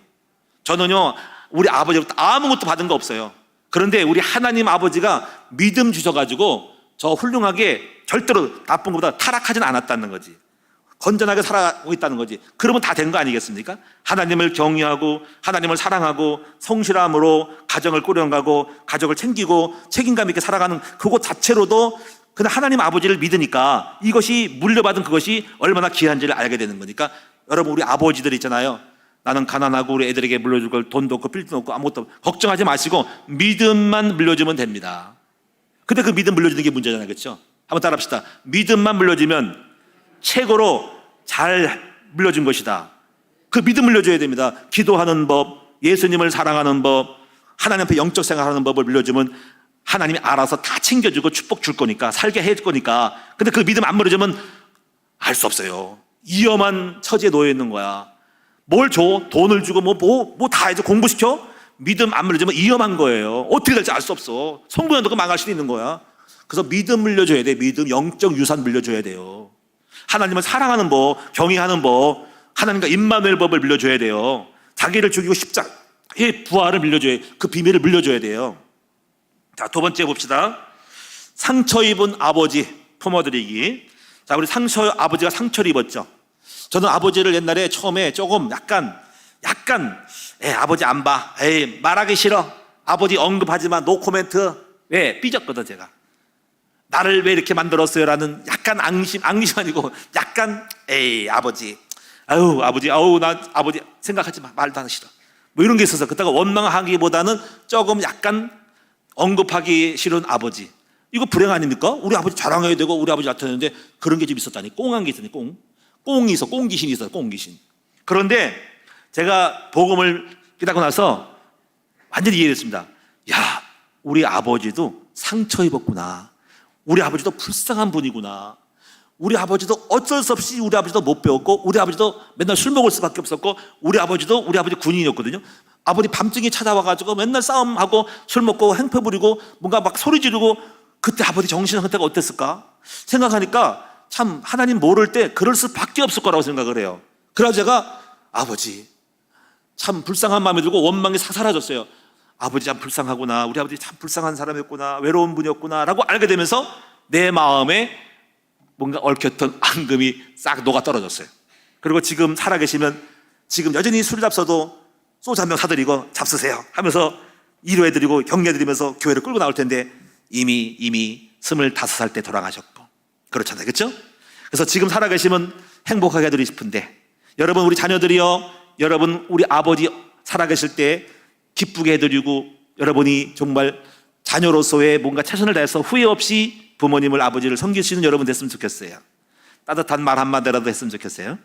저는요 우리 아버지로부터 아무것도 받은 거 없어요. 그런데 우리 하나님 아버지가 믿음 주셔가지고 저 훌륭하게 절대로 나쁜 것보다 타락하진 않았다는 거지. 건전하게 살아가고 있다는 거지. 그러면 다 된 거 아니겠습니까? 하나님을 경외하고 하나님을 사랑하고 성실함으로 가정을 꾸려가고 가족을 챙기고 책임감 있게 살아가는 그것 자체로도 그냥 하나님 아버지를 믿으니까 이것이 물려받은 그것이 얼마나 귀한지를 알게 되는 거니까 여러분 우리 아버지들 있잖아요. 나는 가난하고 우리 애들에게 물려줄 걸 돈도 없고 빌딩도 없고 아무것도 없고 걱정하지 마시고 믿음만 물려주면 됩니다. 근데 그 믿음 물려주는 게 문제잖아요. 그렇죠? 한번 따라합시다. 믿음만 물려주면 최고로 잘 물려준 것이다. 그 믿음 물려줘야 됩니다. 기도하는 법, 예수님을 사랑하는 법, 하나님 앞에 영적 생활하는 법을 물려주면 하나님이 알아서 다 챙겨주고 축복 줄 거니까 살게 해줄 거니까. 근데 그 믿음 안 물려주면 알 수 없어요. 위험한 처지에 놓여 있는 거야. 뭘 줘? 돈을 주고 뭐 다 해줘? 공부시켜? 믿음 안 물려주면 위험한 거예요. 어떻게 될지 알 수 없어. 성공해도 망할 수도 있는 거야. 그래서 믿음 물려줘야 돼. 믿음, 영적 유산 물려줘야 돼요. 하나님을 사랑하는 법, 경외하는 법, 하나님과 임마누엘 법을 물려줘야 돼요. 자기를 죽이고 십자가의 부활을 물려줘야, 그 비밀을 물려줘야 돼요. 자, 두 번째 봅시다. 상처 입은 아버지 품어드리기. 자, 우리 아버지가 상처를 입었죠. 저는 아버지를 옛날에 처음에 조금 약간 아버지 안 봐. 말하기 싫어. 아버지 언급하지 마. 노 코멘트. 삐졌거든 제가. 나를 왜 이렇게 만들었어요? 라는 약간 앙심 아니고 약간 아버지 나 아버지 생각하지 마. 말도 하기 싫어. 뭐 이런 게 있어서 그때가 원망하기보다는 조금 약간 언급하기 싫은 아버지. 이거 불행 아닙니까? 우리 아버지 자랑해야 되고 우리 아버지 나타내는데 그런 게 좀 있었다니. 꽁한 게 있었니. 꽁귀신이 있어요. 꽁귀신. 그런데 제가 복음을 깨닫고 나서 완전히 이해했습니다. 야, 우리 아버지도 상처 입었구나. 우리 아버지도 불쌍한 분이구나. 우리 아버지도 어쩔 수 없이 우리 아버지도 못 배웠고 우리 아버지도 맨날 술 먹을 수밖에 없었고 우리 아버지 군인이었거든요. 아버지 밤중에 찾아와가지고 맨날 싸움하고 술 먹고 행패 부리고 뭔가 막 소리 지르고 그때 아버지 정신 상태가 어땠을까? 생각하니까 참 하나님 모를 때 그럴 수밖에 없을 거라고 생각을 해요. 그래서 제가 아버지 참 불쌍한 마음이 들고 원망이 사라졌어요. 아버지 참 불쌍하구나. 우리 아버지 참 불쌍한 사람이었구나. 외로운 분이었구나 라고 알게 되면서 내 마음에 뭔가 얽혔던 앙금이 싹 녹아 떨어졌어요. 그리고 지금 살아계시면 지금 여전히 술 잡숴도 소주 한 병 사드리고 잡수세요 하면서 위로해드리고 격려해드리면서 교회를 끌고 나올 텐데 이미 25살 때 돌아가셨고 그렇잖아요. 그렇죠? 그래서 지금 살아계시면 행복하게 해드리고 싶은데 여러분 우리 자녀들이요, 여러분 우리 아버지 살아계실 때 기쁘게 해드리고 여러분이 정말 자녀로서의 뭔가 최선을 다해서 후회 없이 부모님을 아버지를 섬기시는 여러분 됐으면 좋겠어요. 따뜻한 말 한마디라도 했으면 좋겠어요.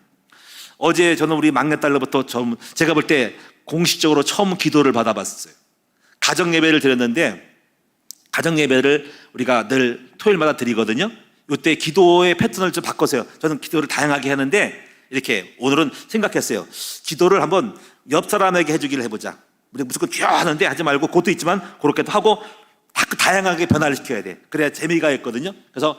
어제 저는 우리 막내딸로부터 제가 볼 때 공식적으로 처음 기도를 받아봤어요. 가정예배를 드렸는데 가정예배를 우리가 늘 토요일마다 드리거든요. 이때 기도의 패턴을 좀 바꿔서요. 저는 기도를 다양하게 하는데 이렇게 오늘은 생각했어요. 기도를 한번 옆 사람에게 해주기를 해보자. 우리 무조건 귀하는데 하지 말고 그것도 있지만 그렇게도 하고 다양하게 변화를 시켜야 돼. 그래야 재미가 있거든요. 그래서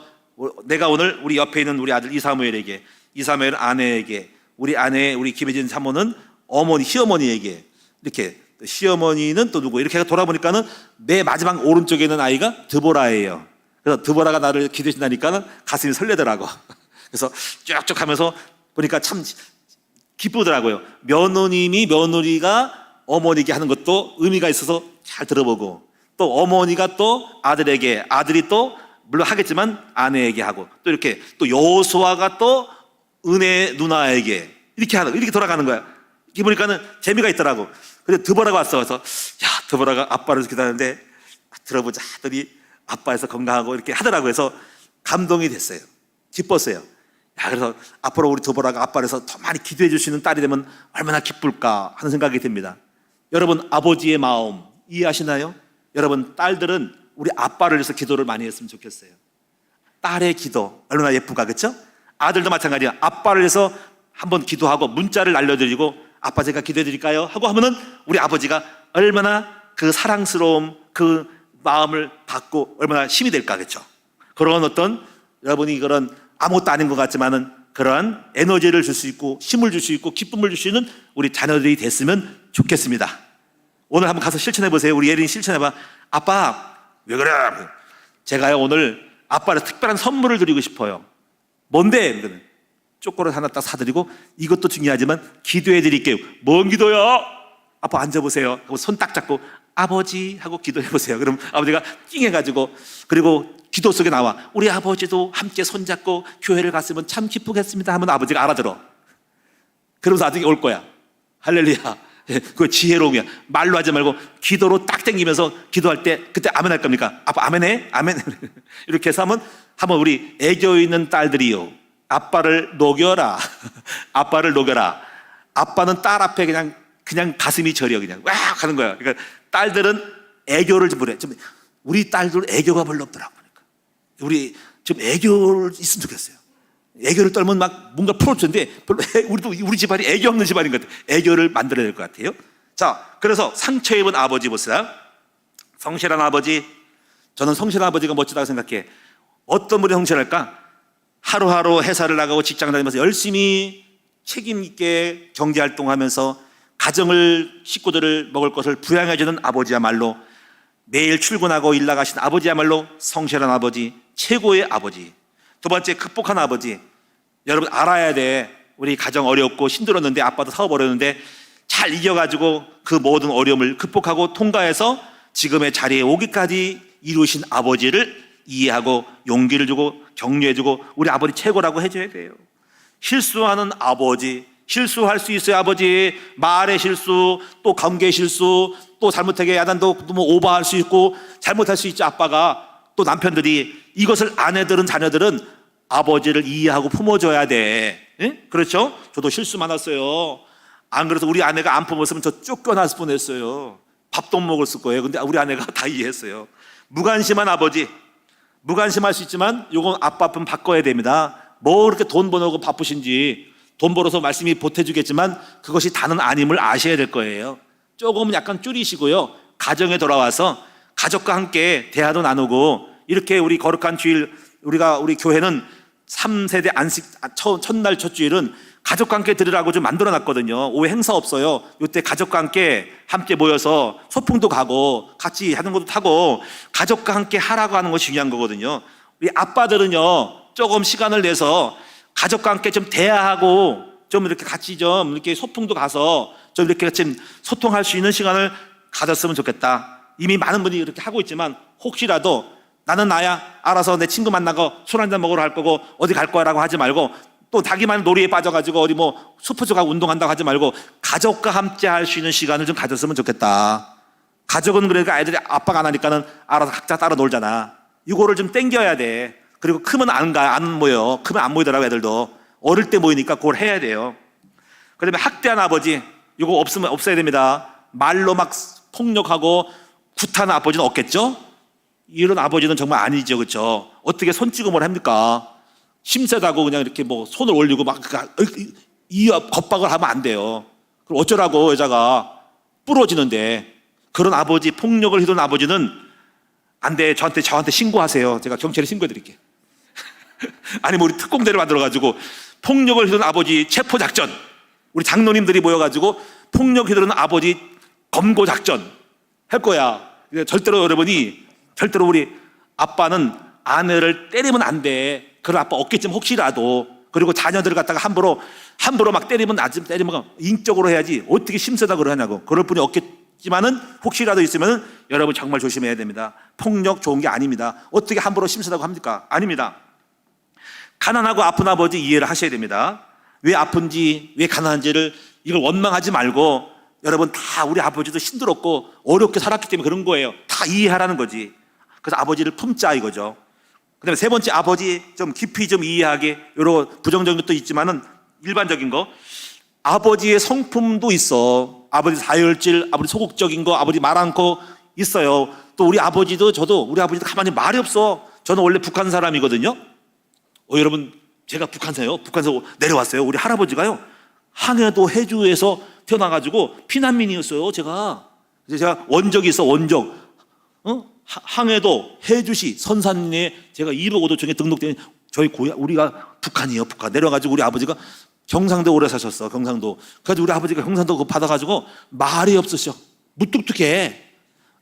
내가 오늘 우리 옆에 있는 우리 아들 이사무엘에게, 이사무엘 아내에게, 우리 아내 우리 김혜진 사모는 어머니 시어머니에게, 이렇게 시어머니는 또 누구 이렇게 돌아보니까는 내 마지막 오른쪽에 있는 아이가 드보라예요. 그래서 드보라가 나를 기도해 준다니까는 가슴이 설레더라고. 그래서 쭉쭉 하면서 보니까 참 기쁘더라고요. 며느님이 며느리가 어머니에게 하는 것도 의미가 있어서 잘 들어보고, 또 어머니가 또 아들에게, 아들이 또 물론 하겠지만 아내에게 하고, 또 이렇게 또 여호수아가 또 은혜 누나에게 이렇게 하는, 이렇게 돌아가는 거야. 이렇게 보니까는 재미가 있더라고. 근데 드보라가 왔어. 그래서 야, 드보라가 아빠를 기다리는데 들어보자 하더니 아빠에서 건강하고 이렇게 하더라고요. 그래서 감동이 됐어요. 기뻤어요. 야, 그래서 앞으로 우리 드보라가 아빠에서 더 많이 기도해 주시는 딸이 되면 얼마나 기쁠까 하는 생각이 듭니다. 여러분 아버지의 마음 이해하시나요? 여러분 딸들은 우리 아빠를 위해서 기도를 많이 했으면 좋겠어요. 딸의 기도 얼마나 예쁘가, 그렇죠? 아들도 마찬가지야. 아빠를 위해서 한번 기도하고 문자를 날려드리고 아빠 제가 기도해 드릴까요? 하고 하면은 우리 아버지가 얼마나 그 사랑스러움, 그 마음을 받고 얼마나 힘이 될까, 그렇죠? 그런 어떤 여러분이 그런 아무것도 아닌 것 같지만은 그러한 에너지를 줄 수 있고 힘을 줄 수 있고 기쁨을 줄 수 있는 우리 자녀들이 됐으면 좋겠습니다. 오늘 한번 가서 실천해 보세요. 우리 예린이 실천해 봐. 아빠 왜 그래? 제가요 오늘 아빠를 특별한 선물을 드리고 싶어요. 뭔데? 초콜릿 하나 딱 사드리고 이것도 중요하지만 기도해 드릴게요. 뭔 기도요? 아빠 앉아보세요 하고 손 딱 잡고 아버지 하고 기도해 보세요. 그럼 아버지가 찡해가지고, 그리고 기도 속에 나와 우리 아버지도 함께 손잡고 교회를 갔으면 참 기쁘겠습니다 하면 아버지가 알아들어. 그러면서 나중에 올 거야. 할렐루야. 그거 지혜로움이야. 말로 하지 말고 기도로 딱 당기면서 기도할 때 그때 아멘 할 겁니까? 아빠 아멘해? 아멘. 이렇게 해서 한번 우리 애교 있는 딸들이요, 아빠를 녹여라. 아빠를 녹여라. 아빠는 딸 앞에 그냥 가슴이 저려 그냥 와 하는 거야. 그러니까 딸들은 애교를 좀 부려. 좀 우리 딸들 애교가 별로 없더라고. 그러니까 우리 좀 애교를 있으면 좋겠어요. 애교를 떨면 막 뭔가 풀어주는데 별로 우리 집안이 애교 없는 집안인 것 같아요. 애교를 만들어야 될 것 같아요. 자, 그래서 상처 입은 아버지 보세요. 성실한 아버지. 저는 성실한 아버지가 멋지다고 생각해. 어떤 분이 성실할까? 하루하루 회사를 나가고 직장 다니면서 열심히 책임 있게 경제활동하면서 가정을, 식구들을 먹을 것을 부양해주는 아버지야말로, 매일 출근하고 일 나가신 아버지야말로 성실한 아버지, 최고의 아버지. 두 번째, 극복한 아버지. 여러분 알아야 돼. 우리 가정 어렵고 힘들었는데, 아빠도 사업 어려웠는데 잘 이겨가지고 그 모든 어려움을 극복하고 통과해서 지금의 자리에 오기까지 이루신 아버지를 이해하고 용기를 주고 격려해주고 우리 아버지 최고라고 해줘야 돼요. 실수하는 아버지, 실수할 수 있어요. 아버지 말의 실수, 또 관계의 실수, 또 잘못하게 야단도 뭐 오버할 수 있고 잘못할 수 있죠. 아빠가. 또 남편들이, 이것을 아내들은, 자녀들은 아버지를 이해하고 품어줘야 돼. 예? 그렇죠? 저도 실수 많았어요. 안 그래서 우리 아내가 안 품었으면 저 쫓겨났을 뻔했어요. 밥도 못 먹었을 거예요. 근데 우리 아내가 다 이해했어요. 무관심한 아버지. 무관심할 수 있지만 요건 아빠 품 바꿔야 됩니다. 뭐 그렇게 돈 버느고 바쁘신지, 돈 벌어서 말씀이 보태주겠지만 그것이 다는 아님을 아셔야 될 거예요. 조금 약간 줄이시고요, 가정에 돌아와서 가족과 함께 대화도 나누고, 이렇게 우리 거룩한 주일, 우리 교회는 3세대 안식 첫날 첫 주일은 가족과 함께 드리라고 좀 만들어 놨거든요. 오해 행사 없어요. 이때 가족과 함께 모여서 소풍도 가고 같이 하는 것도 하고 가족과 함께 하라고 하는 것이 중요한 거거든요. 우리 아빠들은요, 조금 시간을 내서 가족과 함께 좀 대화하고 좀 이렇게 같이 좀 이렇게 소풍도 가서 좀 이렇게 같이 소통할 수 있는 시간을 가졌으면 좋겠다. 이미 많은 분이 이렇게 하고 있지만 혹시라도 나는 나야, 알아서 내 친구 만나고 술 한잔 먹으러 갈 거고 어디 갈 거야 라고 하지 말고, 또 자기만 놀이에 빠져가지고 어디 뭐 숲에서 가고 운동한다고 하지 말고 가족과 함께 할 수 있는 시간을 좀 가졌으면 좋겠다. 가족은 그러니까 애들이 아빠가 안 하니까는 알아서 각자 따라 놀잖아. 이거를 좀 땡겨야 돼. 그리고 크면 안 모여. 크면 안 모이더라고. 애들도 어릴 때 모이니까 그걸 해야 돼요. 그다음에 학대한 아버지, 이거 없어야 됩니다. 말로 막 폭력하고 구타하는 아버지는 없겠죠? 이런 아버지는 정말 아니죠. 그렇죠? 어떻게 손찌검을 합니까? 심세다고 그냥 이렇게 뭐 손을 올리고 막 이 겁박을 하면 안 돼요. 그럼 어쩌라고, 여자가 부러지는데. 그런 아버지, 폭력을 휘두른 아버지는 안 돼. 저한테 신고하세요. 제가 경찰에 신고해 드릴게요. 아니면 우리 특공대를 만들어가지고 폭력을 휘두른 아버지 체포작전, 우리 장로님들이 모여가지고 폭력 휘두르는 아버지 검거작전 할 거야. 절대로 우리 아빠는 아내를 때리면 안 돼. 그런 아빠 없겠지만 혹시라도. 그리고 자녀들을 갖다가 함부로 막 때리면 인격으로 해야지. 어떻게 심세다고 하냐고. 그럴 분이 없겠지만은 혹시라도 있으면 여러분 정말 조심해야 됩니다. 폭력 좋은 게 아닙니다. 어떻게 함부로 심세다고 합니까? 아닙니다. 가난하고 아픈 아버지 이해를 하셔야 됩니다. 왜 아픈지, 왜 가난한지를 이걸 원망하지 말고, 여러분 다 우리 아버지도 힘들었고 어렵게 살았기 때문에 그런 거예요. 다 이해하라는 거지. 그래서 아버지를 품자 이거죠. 그 다음에 세 번째, 아버지 좀 깊이 좀 이해하게, 여러 부정적인 것도 있지만은 일반적인 거, 아버지의 성품도 있어. 아버지 다혈질, 아버지 소극적인 거, 아버지 말 않고 있어요. 또 우리 아버지도 가만히 말이 없어. 저는 원래 북한 사람이거든요. 여러분, 제가 북한에서 내려왔어요. 우리 할아버지가요, 항해도 해주에서 태어나가지고 피난민이었어요. 제가 원적이 있어. 원적. 항해도 해주시 선산리에 제가 2로 5도 중에 등록된 저희 우리가 북한이에요. 북한 내려가지고 우리 아버지가 경상도 오래 사셨어. 경상도. 그래서 우리 아버지가 경상도 그거 받아가지고 말이 없으셔. 무뚝뚝해.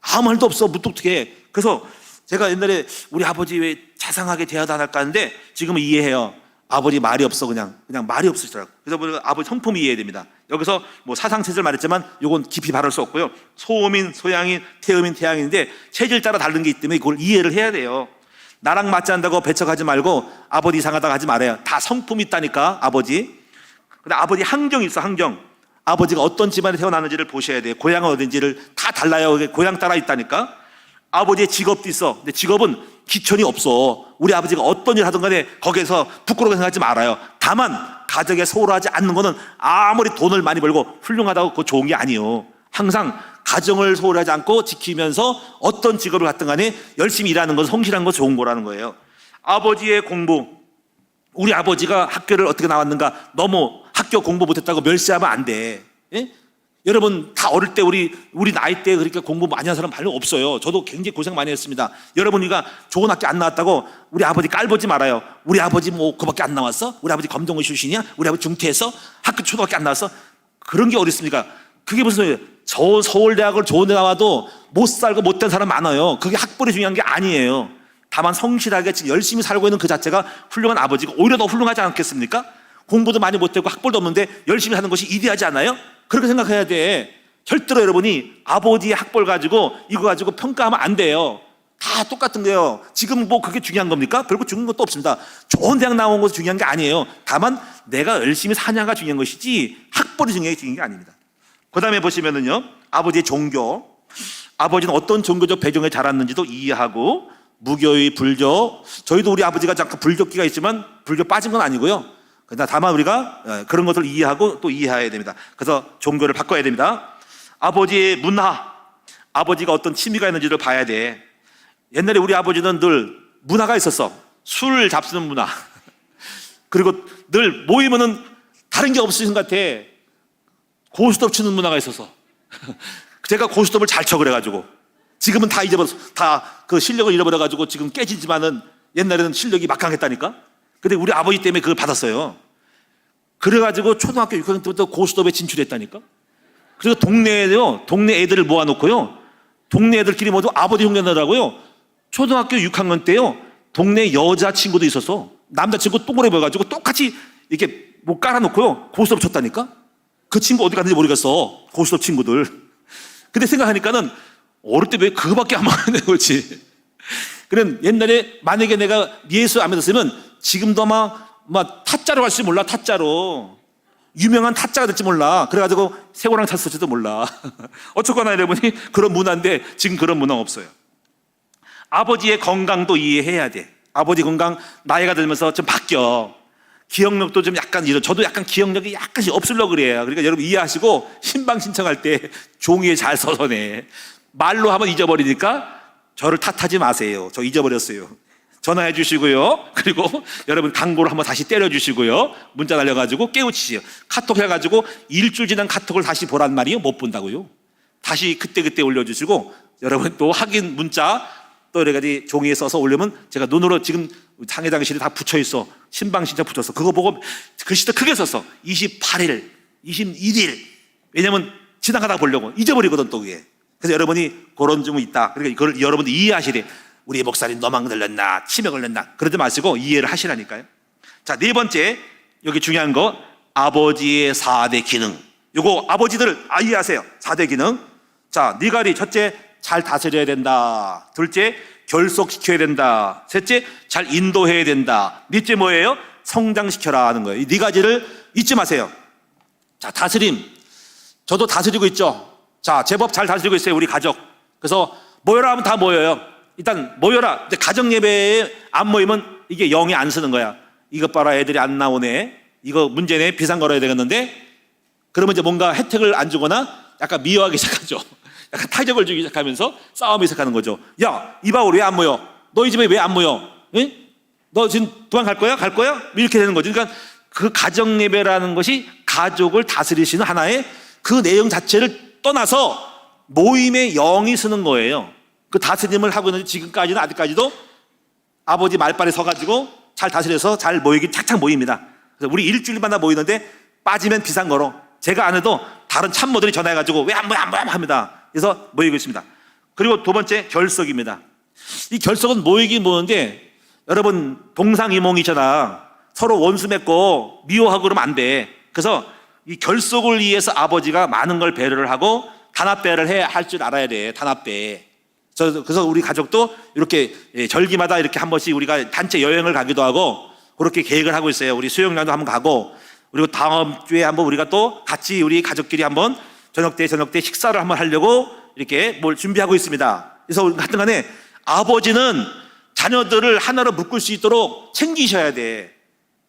아무 말도 없어. 무뚝뚝해. 그래서 제가 옛날에 우리 아버지 왜 자상하게 대하다 안 할까 하는데 지금은 이해해요. 아버지 말이 없어. 그냥 말이 없으시더라고. 그래서 아버지 성품 이해해야 됩니다. 여기서 뭐 사상체질 말했지만 이건 깊이 바를 수 없고요. 소음인, 소양인, 태음인, 태양인데 체질 따라 다른 게 있기 때문에 이걸 이해를 해야 돼요. 나랑 맞지 않다고 배척하지 말고 아버지 이상하다고 하지 말아요. 다 성품이 있다니까, 아버지. 근데 아버지 항정이 있어, 항정. 아버지가 어떤 집안에 태어나는지를 보셔야 돼요. 고향은 어딘지를 다 달라요. 고향 따라 있다니까. 아버지의 직업도 있어. 근데 직업은 기천이 없어. 우리 아버지가 어떤 일 하든 간에 거기에서 부끄러워 생각하지 말아요. 다만 가정에 소홀하지 않는 거는 아무리 돈을 많이 벌고 훌륭하다고 그거 좋은 게 아니에요. 항상 가정을 소홀하지 않고 지키면서 어떤 직업을 갖든 간에 열심히 일하는 것은 성실한 거, 좋은 거라는 거예요. 아버지의 공부, 우리 아버지가 학교를 어떻게 나왔는가, 너무 학교 공부 못했다고 멸시하면 안 돼. 예? 여러분 다 어릴 때 우리 나이 때 그렇게 공부 많이 한 사람 별로 없어요. 저도 굉장히 고생 많이 했습니다. 여러분이가 좋은 학교 안 나왔다고 우리 아버지 깔보지 말아요. 우리 아버지 뭐 그밖에 안 나왔어? 우리 아버지 검정고 출신이야? 우리 아버지 중퇴했어? 학교 초등학교 안 나왔어? 그런 게 어디 있습니까? 그게 무슨 소리예요? 저 서울대학을 좋은 데 나와도 못 살고 못된 사람 많아요. 그게 학벌이 중요한 게 아니에요. 다만 성실하게 지금 열심히 살고 있는 그 자체가 훌륭한 아버지고 오히려 더 훌륭하지 않겠습니까? 공부도 많이 못했고 학벌도 없는데 열심히 하는 것이 이대하지 않아요? 그렇게 생각해야 돼. 절대로 여러분이 아버지의 학벌 가지고 이거 가지고 평가하면 안 돼요. 다 똑같은 거예요. 지금 뭐 그게 중요한 겁니까? 별거 중요한 것도 없습니다. 좋은 대학 나온 것도 중요한 게 아니에요. 다만 내가 열심히 사냐가 중요한 것이지 학벌이 중요한 게 아닙니다. 그 다음에 보시면은요, 아버지의 종교. 아버지는 어떤 종교적 배경에 자랐는지도 이해하고, 무교의 불교. 저희도 우리 아버지가 잠깐 불교기가 있지만 불교 빠진 건 아니고요. 다만 우리가 그런 것을 이해하고 또 이해해야 됩니다. 그래서 종교를 바꿔야 됩니다. 아버지의 문화, 아버지가 어떤 취미가 있는지를 봐야 돼. 옛날에 우리 아버지는 늘 문화가 있었어. 술 잡수는 문화. 그리고 늘 모이면은 다른 게 없으신 것 같아. 고스톱 치는 문화가 있어서. 제가 고스톱을 잘 쳐 그래가지고 지금은 다 잊어버렸어. 다 그 실력을 잃어버려가지고 지금 깨지지만은 옛날에는 실력이 막강했다니까. 근데 우리 아버지 때문에 그걸 받았어요. 그래가지고 초등학교 6학년 때부터 고스톱에 진출했다니까. 그래서 동네 애들을 모아놓고요, 동네 애들끼리 모두 아버지 흉내내더라고요. 초등학교 6학년 때요, 동네 여자친구도 있었어. 남자친구 동그래 보여가지고 똑같이 이렇게 뭐 깔아놓고요, 고스톱 쳤다니까. 그 친구 어디 갔는지 모르겠어, 고스톱 친구들. 근데 생각하니까는 어릴 때 왜 그거밖에 안 먹는 거지? 그런 옛날에 만약에 내가 예수 안 믿었으면 지금도 막 타짜로 갈지 몰라. 타짜로 유명한 타짜가 될지 몰라. 그래가지고 새우랑 찼을지도 몰라. 어쨌거나 여러분이 그런 문화인데 지금 그런 문화 없어요. 아버지의 건강도 이해해야 돼. 아버지 건강 나이가 들면서 좀 바뀌어. 기억력도 좀 약간 저도 약간 기억력이 약간씩 없으려고 그래요. 그러니까 여러분 이해하시고 신방 신청할 때 종이에 잘 써서 내. 말로 하면 잊어버리니까 저를 탓하지 마세요. 저 잊어버렸어요. 전화해 주시고요. 그리고 여러분 광고를 한번 다시 때려 주시고요. 문자 날려가지고 깨우치세요. 카톡 해가지고 일주일 지난 카톡을 다시 보란 말이요? 못 본다고요. 다시 그때 올려주시고 여러분 또 확인 문자 또 여러 가지 종이에 써서 올리면 제가 눈으로 지금 장애장실에 다 붙여있어. 신방 신청 붙였어. 그거 보고 글씨도 크게 썼어. 28일, 21일. 왜냐면 지나가다 보려고 잊어버리거든 또 그게. 그래서 여러분이 그런 점이 있다. 그러니까 그걸 여러분들 이해하시래. 우리 목사님 너만 걸렸나 치매 걸렸나 그러지 마시고 이해를 하시라니까요. 자, 네 번째 여기 중요한 거 아버지의 4대 기능. 요거 아버지들 이해하세요. 4대 기능. 자, 니가리 첫째 잘 다스려야 된다. 둘째 결속시켜야 된다. 셋째 잘 인도해야 된다. 넷째 뭐예요? 성장시켜라 하는 거예요. 이 네 가지를 잊지 마세요. 자, 다스림. 저도 다스리고 있죠. 자, 제법 잘 다스리고 있어요. 우리 가족. 그래서 모여라 하면 다 모여요. 일단 모여라. 근데 가정 예배에 안 모이면 이게 영이 안 쓰는 거야. 이것 봐라 애들이 안 나오네. 이거 문제네. 비상 걸어야 되겠는데. 그러면 이제 뭔가 혜택을 안 주거나 약간 미워하기 시작하죠. 약간 타격을 주기 시작하면서 싸움이 시작하는 거죠. 야, 이방울 왜 안 모여? 너희 집에 왜 안 모여? 응? 너 지금 도망갈 거야? 갈 거야? 이렇게 되는 거죠. 그러니까 그 가정 예배라는 것이 가족을 다스리시는 하나의 그 내용 자체를 떠나서 모임의 영이 쓰는 거예요. 그 다스림을 하고 있는데 지금까지는 아직까지도 아버지 말발에 서가지고 잘 다스려서 잘 모이긴 착착 모입니다. 그래서 우리 일주일마다 모이는데 빠지면 비상 걸어. 제가 안 해도 다른 참모들이 전화해가지고 왜 안 모여 합니다. 그래서 모이고 있습니다. 그리고 두 번째 결석입니다. 이 결석은 모이긴 모이는데 여러분 동상이몽이잖아. 서로 원수 맺고 미워하고 그러면 안 돼. 그래서 이 결속을 위해서 아버지가 많은 걸 배려를 하고 단합배를 해야 할 줄 알아야 돼. 단합배. 그래서 우리 가족도 이렇게 절기마다 이렇게 한 번씩 우리가 단체 여행을 가기도 하고 그렇게 계획을 하고 있어요. 우리 수영장도 한번 가고 그리고 다음 주에 한번 우리가 또 같이 우리 가족끼리 한번 저녁 때 식사를 한번 하려고 이렇게 뭘 준비하고 있습니다. 그래서 하여튼 간에 아버지는 자녀들을 하나로 묶을 수 있도록 챙기셔야 돼.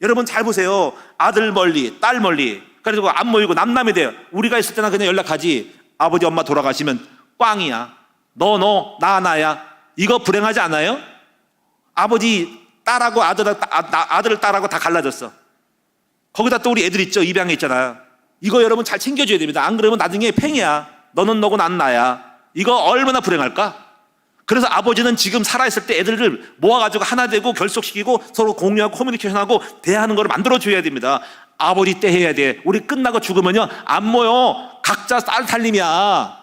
여러분 잘 보세요. 아들 멀리, 딸 멀리. 그래서 안 모이고 남남이 돼요. 우리가 있을 때나 그냥 연락하지. 아버지 엄마 돌아가시면 꽝이야. 너 나야. 이거 불행하지 않아요? 아버지 딸하고 아들을 딸하고 다 갈라졌어. 거기다 또 우리 애들 있죠. 입양에 있잖아. 이거 여러분 잘 챙겨줘야 됩니다. 안 그러면 나중에 팽이야. 너는 너고 난 나야. 이거 얼마나 불행할까? 그래서 아버지는 지금 살아있을 때 애들을 모아가지고 하나 되고 결속시키고 서로 공유하고 커뮤니케이션하고 대화하는 걸 만들어줘야 됩니다. 아버지 때 해야 돼. 우리 끝나고 죽으면요 안 모여. 각자 쌀 살림이야.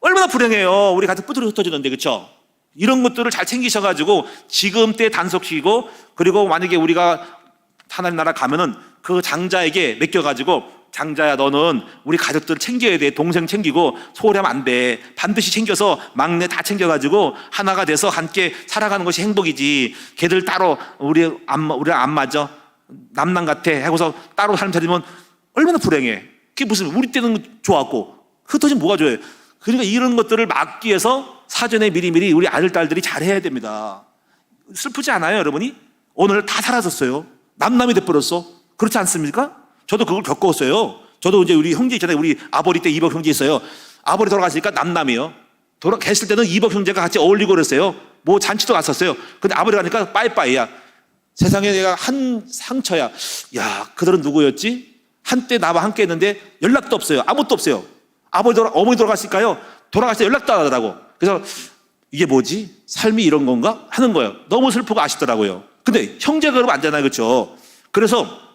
얼마나 불행해요. 우리 가족 뿌듯이 흩어지는데. 그렇죠? 이런 것들을 잘 챙기셔가지고 지금 때 단속시키고 그리고 만약에 우리가 하나님 나라 가면은 그 장자에게 맡겨가지고 장자야 너는 우리 가족들을 챙겨야 돼. 동생 챙기고 소홀히 하면 안 돼. 반드시 챙겨서 막내 다 챙겨가지고 하나가 돼서 함께 살아가는 것이 행복이지. 걔들 따로 우리랑 안 맞아. 남남 같아 하고서 따로 삶 차리면 얼마나 불행해. 그게 무슨 우리 때는 좋았고 흩어지면 뭐가 좋아요. 그러니까 이런 것들을 막기 위해서 사전에 미리미리 우리 아들 딸들이 잘해야 됩니다. 슬프지 않아요 여러분이? 오늘 다 사라졌어요. 남남이 돼버렸어. 그렇지 않습니까? 저도 그걸 겪었어요. 저도 이제 우리 형제 있잖아요. 우리 아버지 때 이복 형제 있어요. 아버지 돌아가시니까 남남이요. 돌아갔을 때는 이복 형제가 같이 어울리고 그랬어요. 뭐 잔치도 갔었어요. 근데 아버지 가니까 빠이빠이야. 세상에 내가 한 상처야. 야, 그들은 누구였지? 한때 나와 함께 했는데 연락도 없어요. 아무것도 없어요. 어머니 돌아갔을까요? 돌아갔을 때 연락도 안 하더라고. 그래서 이게 뭐지? 삶이 이런 건가? 하는 거예요. 너무 슬프고 아쉽더라고요. 근데 형제가 그러면 안 되나요? 그렇죠? 그래서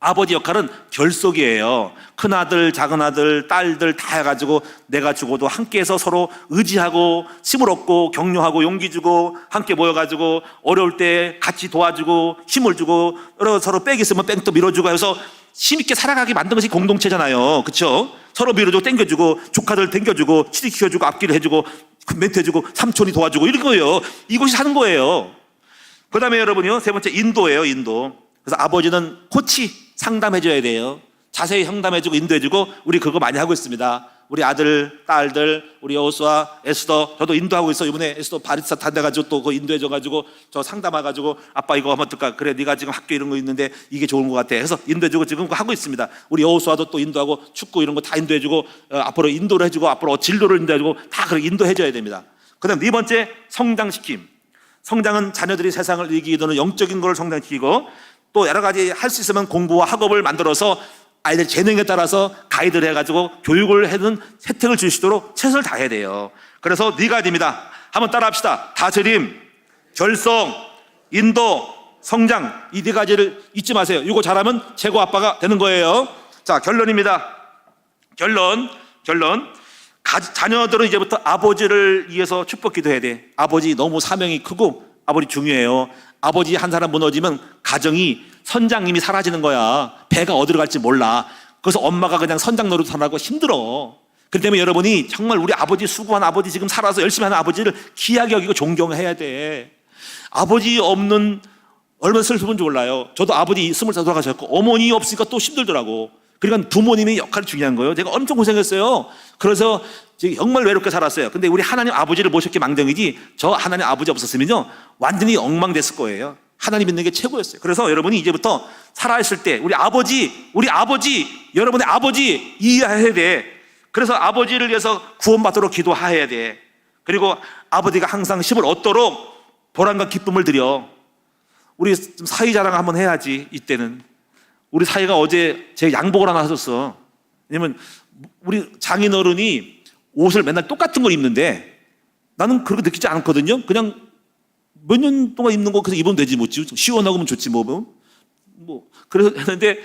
아버지 역할은 결속이에요. 큰아들, 작은아들, 딸들 다 해가지고 내가 죽어도 함께해서 서로 의지하고 힘을 얻고 격려하고 용기 주고 함께 모여가지고 어려울 때 같이 도와주고 힘을 주고 서로 빽 있으면 빽 또 밀어주고 해서 힘있게 살아가게 만든 것이 공동체잖아요. 그렇죠? 서로 밀어주고 땡겨주고 조카들 땡겨주고 취직시켜주고 앞길을 해주고 멘트 해주고 삼촌이 도와주고 이런 거예요. 이것이 사는 거예요. 그 다음에 여러분이요, 세 번째 인도예요. 인도. 그래서 아버지는 코치 상담해줘야 돼요. 자세히 상담해주고 인도해주고, 우리 그거 많이 하고 있습니다. 우리 아들, 딸들, 우리 여호수아, 에스더, 저도 인도하고 있어. 이번에 에스더 바리스타 탄대가지고 또 그거 인도해줘가지고 저 상담해가지고 아빠 이거 하면 어떨까? 그래, 네가 지금 학교 이런 거 있는데 이게 좋은 것 같아. 해서 인도해주고 지금 그거 하고 있습니다. 우리 여호수아도 또 인도하고 축구 이런 거 다 인도해주고 앞으로 인도를 해주고 앞으로 진로를 인도해주고 다 그렇게 인도해줘야 됩니다. 그 다음 네 번째, 성장시킴. 성장은 자녀들이 세상을 이기기 전에 영적인 걸 성장시키고, 또 여러 가지 할 수 있으면 공부와 학업을 만들어서 아이들 재능에 따라서 가이드를 해가지고 교육을 해는 혜택을 줄 수 있도록 최선을 다해야 돼요. 그래서 네 가지입니다. 한번 따라합시다. 다스림, 결성, 인도, 성장, 이 네 가지를 잊지 마세요. 이거 잘하면 최고 아빠가 되는 거예요. 자, 결론입니다. 결론. 자녀들은 이제부터 아버지를 위해서 축복 기도해야 돼. 아버지 너무 사명이 크고 아버지 중요해요. 아버지 한 사람 무너지면 가정이, 선장님이 사라지는 거야. 배가 어디로 갈지 몰라. 그래서 엄마가 그냥 선장 노릇하라고 힘들어. 그렇기 때문에 여러분이 정말 우리 아버지, 수고한 아버지, 지금 살아서 열심히 하는 아버지를 귀하게 여기고 존경해야 돼. 아버지 없는, 얼마나 슬픈지 몰라요. 저도 아버지 20살 돌아가셨고 어머니 없으니까 또 힘들더라고. 그러니까 부모님의 역할이 중요한 거예요. 제가 엄청 고생했어요. 그래서 정말 외롭게 살았어요. 근데 우리 하나님 아버지를 모셨기 망정이지, 저 하나님 아버지 없었으면요 완전히 엉망됐을 거예요. 하나님 믿는 게 최고였어요. 그래서 여러분이 이제부터 살아있을 때 우리 아버지, 여러분의 아버지 이해해야 돼. 그래서 아버지를 위해서 구원받도록 기도해야 돼. 그리고 아버지가 항상 힘을 얻도록 보람과 기쁨을 드려. 우리 좀 사위 자랑 한번 해야지. 이때는 우리 사위가 어제 제 양복을 하나 사줬어. 왜냐면 우리 장인어른이 옷을 맨날 똑같은 걸 입는데 나는 그렇게 느끼지 않거든요. 그냥 몇 년 동안 입는 거 그래서 입으면 되지, 뭐 시원하고면 좋지 뭐. 그래서 했는데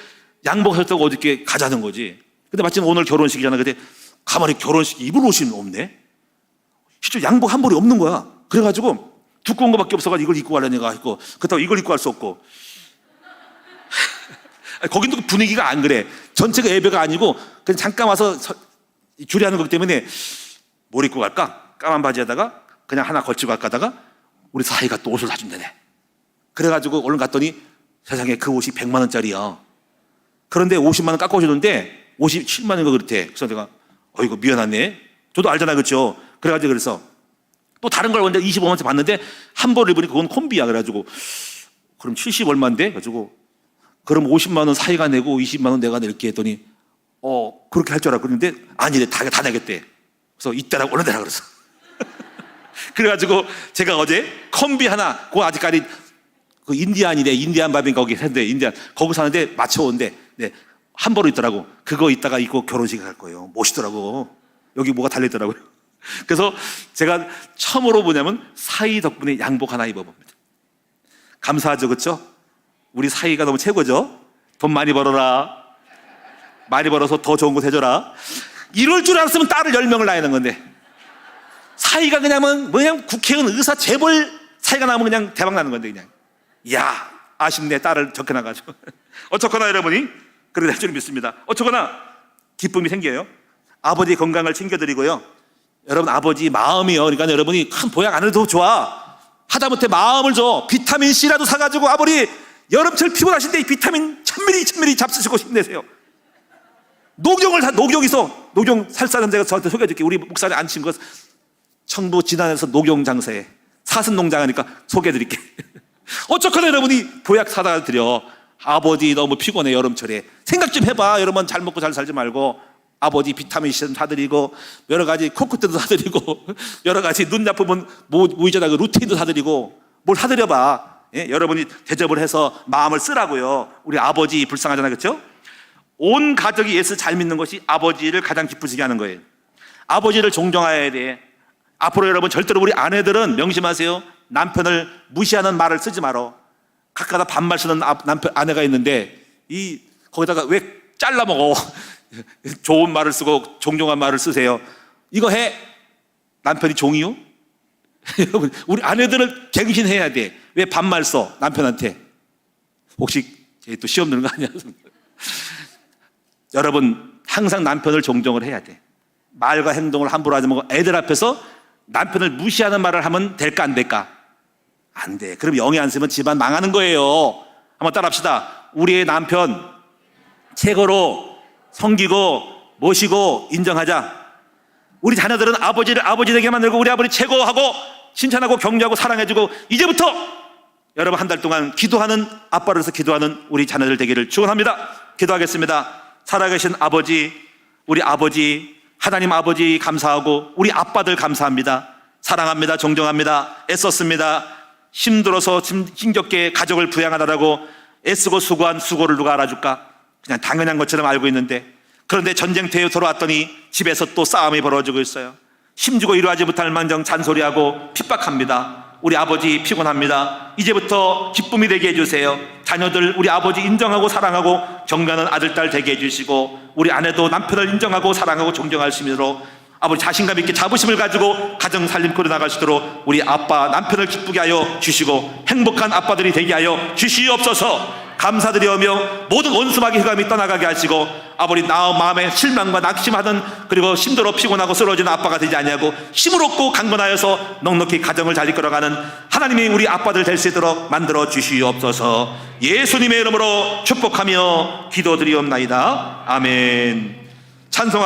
양복 하셨다고 어저께 가자는 거지. 근데 마침 오늘 결혼식이잖아. 근데 가만히 결혼식 입을 옷이 없네. 진짜 양복 한 벌이 없는 거야. 그래가지고 두꺼운 거밖에 없어가지고 이걸 입고 가려니까 했고, 그렇다고 이걸 입고 갈 수 없고. 거긴 또 분위기가 안 그래. 전체가 예배가 아니고 그냥 잠깐 와서 주례하는 거기 때문에 뭘 입고 갈까? 까만 바지에다가 그냥 하나 걸치고 갈까 하다가 우리 사이가 또 옷을 사준다네. 그래가지고 얼른 갔더니 세상에 그 옷이 100만 원짜리야. 그런데 50만 원 깎아주는데 옷이 7만 원인가 그렇대. 그래서 내가 이거 미안하네. 저도 알잖아, 그렇죠? 그래가지고 그래서 또 다른 걸 먼저 25만 원짜리 봤는데 한 벌을 입으니 그건 콤비야. 그래가지고 그럼 70 얼마인데? 그래가지고 그럼 50만 원 사이가 내고 20만 원 내가 낼게 했더니 그렇게 할 줄 알았고, 그런데 아니래. 다 내겠대. 그래서 이때라고 어느 데라 그랬어. 그래가지고 제가 어제 콤비 하나, 그거 아직까지 그 인디안이래. 인디안 밥인가 거기 했는데 거기 사는데 맞춰온대. 네, 한 벌로 있더라고. 그거 이따가 입고 결혼식에 갈 거예요. 멋있더라고. 여기 뭐가 달려있더라고요. 그래서 제가 처음으로 뭐냐면 사이 덕분에 양복 하나 입어봅니다. 감사하죠, 그렇죠? 우리 사이가 너무 최고죠. 돈 많이 벌어라. 많이 벌어서 더 좋은 곳 해줘라. 이럴 줄 알았으면 딸을 10명을 낳는 건데, 사이가 그냥 국회의원, 의사, 재벌 사이가 나면 그냥 대박 나는 건데, 그냥. 이야, 아쉽네. 딸을 적게 나가지고. 어쨌거나 여러분이 그렇게 될 줄 믿습니다. 어쨌거나 기쁨이 생겨요. 아버지 건강을 챙겨드리고요. 여러분 아버지 마음이요. 그러니까 여러분이 큰 보약 안 해도 좋아. 하다못해 마음을 줘. 비타민 C라도 사가지고 아버지 여름철 피곤하신데 비타민 1000ml 잡수시고 힘내세요. 녹용 있어. 녹용 살사는 제가 저한테 소개해줄게. 우리 목사님 안 친 거 청부 진안에서 녹용 장사해. 사슴 농장 하니까 소개해드릴게. 어쩌거나 여러분이 보약 사다 드려. 아버지 너무 피곤해 여름철에. 생각 좀 해봐. 여러분 잘 먹고 잘 살지 말고 아버지 비타민 C 좀 사드리고, 여러 가지 코코테도 사드리고, 여러 가지 눈 나쁘면 모이잖아 그 루테인도 사드리고, 뭘 사드려봐. 예? 여러분이 대접을 해서 마음을 쓰라고요. 우리 아버지 불쌍하잖아요, 그렇죠? 온 가족이 예수 잘 믿는 것이 아버지를 가장 기쁘시게 하는 거예요. 아버지를 존경해야 돼. 앞으로 여러분 절대로 우리 아내들은 명심하세요. 남편을 무시하는 말을 쓰지 말어. 가끔가다 반말 쓰는 아내가 있는데 거기다가 왜 잘라 먹어? 좋은 말을 쓰고 존경한 말을 쓰세요. 이거 해. 남편이 종이요? 여러분 우리 아내들을 갱신해야 돼. 왜 반말 써 남편한테? 혹시 또 시험 드는 거 아니야? 여러분 항상 남편을 존경을 해야 돼. 말과 행동을 함부로 하지 말고 애들 앞에서 남편을 무시하는 말을 하면 될까 안 될까? 안 돼. 그럼 영이 안 쓰면 집안 망하는 거예요. 한번 따라합시다. 우리의 남편 최고로 섬기고 모시고 인정하자. 우리 자녀들은 아버지를 아버지 되게 만들고 우리 아버지 최고하고 칭찬하고 격려하고 사랑해주고, 이제부터 여러분 한 달 동안 기도하는 아빠로서 기도하는 우리 자녀들 되기를 축원합니다. 기도하겠습니다. 살아계신 아버지, 우리 아버지 하나님 아버지 감사하고 우리 아빠들 감사합니다. 사랑합니다. 존경합니다. 애썼습니다. 힘들어서 힘겹게 가족을 부양하느라고 애쓰고 수고한 수고를 누가 알아줄까? 그냥 당연한 것처럼 알고 있는데, 그런데 전쟁터에 돌아왔더니 집에서 또 싸움이 벌어지고 있어요. 힘주고 이루하지 못할 망정 잔소리하고 핍박합니다. 우리 아버지 피곤합니다. 이제부터 기쁨이 되게 해주세요. 자녀들 우리 아버지 인정하고 사랑하고 격려하는 아들딸 되게 해주시고, 우리 아내도 남편을 인정하고 사랑하고 존경할 수 있도록 아버지 자신감 있게 자부심을 가지고 가정 살림 꾸려나갈 수 있도록 우리 아빠 남편을 기쁘게 하여 주시고 행복한 아빠들이 되게 하여 주시옵소서. 감사드리오며 모든 원수마귀 흑암이 떠나가게 하시고, 아버지 나 마음에 실망과 낙심하던 그리고 힘들어 피곤하고 쓰러지는 아빠가 되지 아니하고 힘을 얻고 강건하여서 넉넉히 가정을 잘 이끌어가는 하나님이 우리 아빠들 될 수 있도록 만들어 주시옵소서. 예수님의 이름으로 축복하며 기도드리옵나이다. 아멘. 찬송.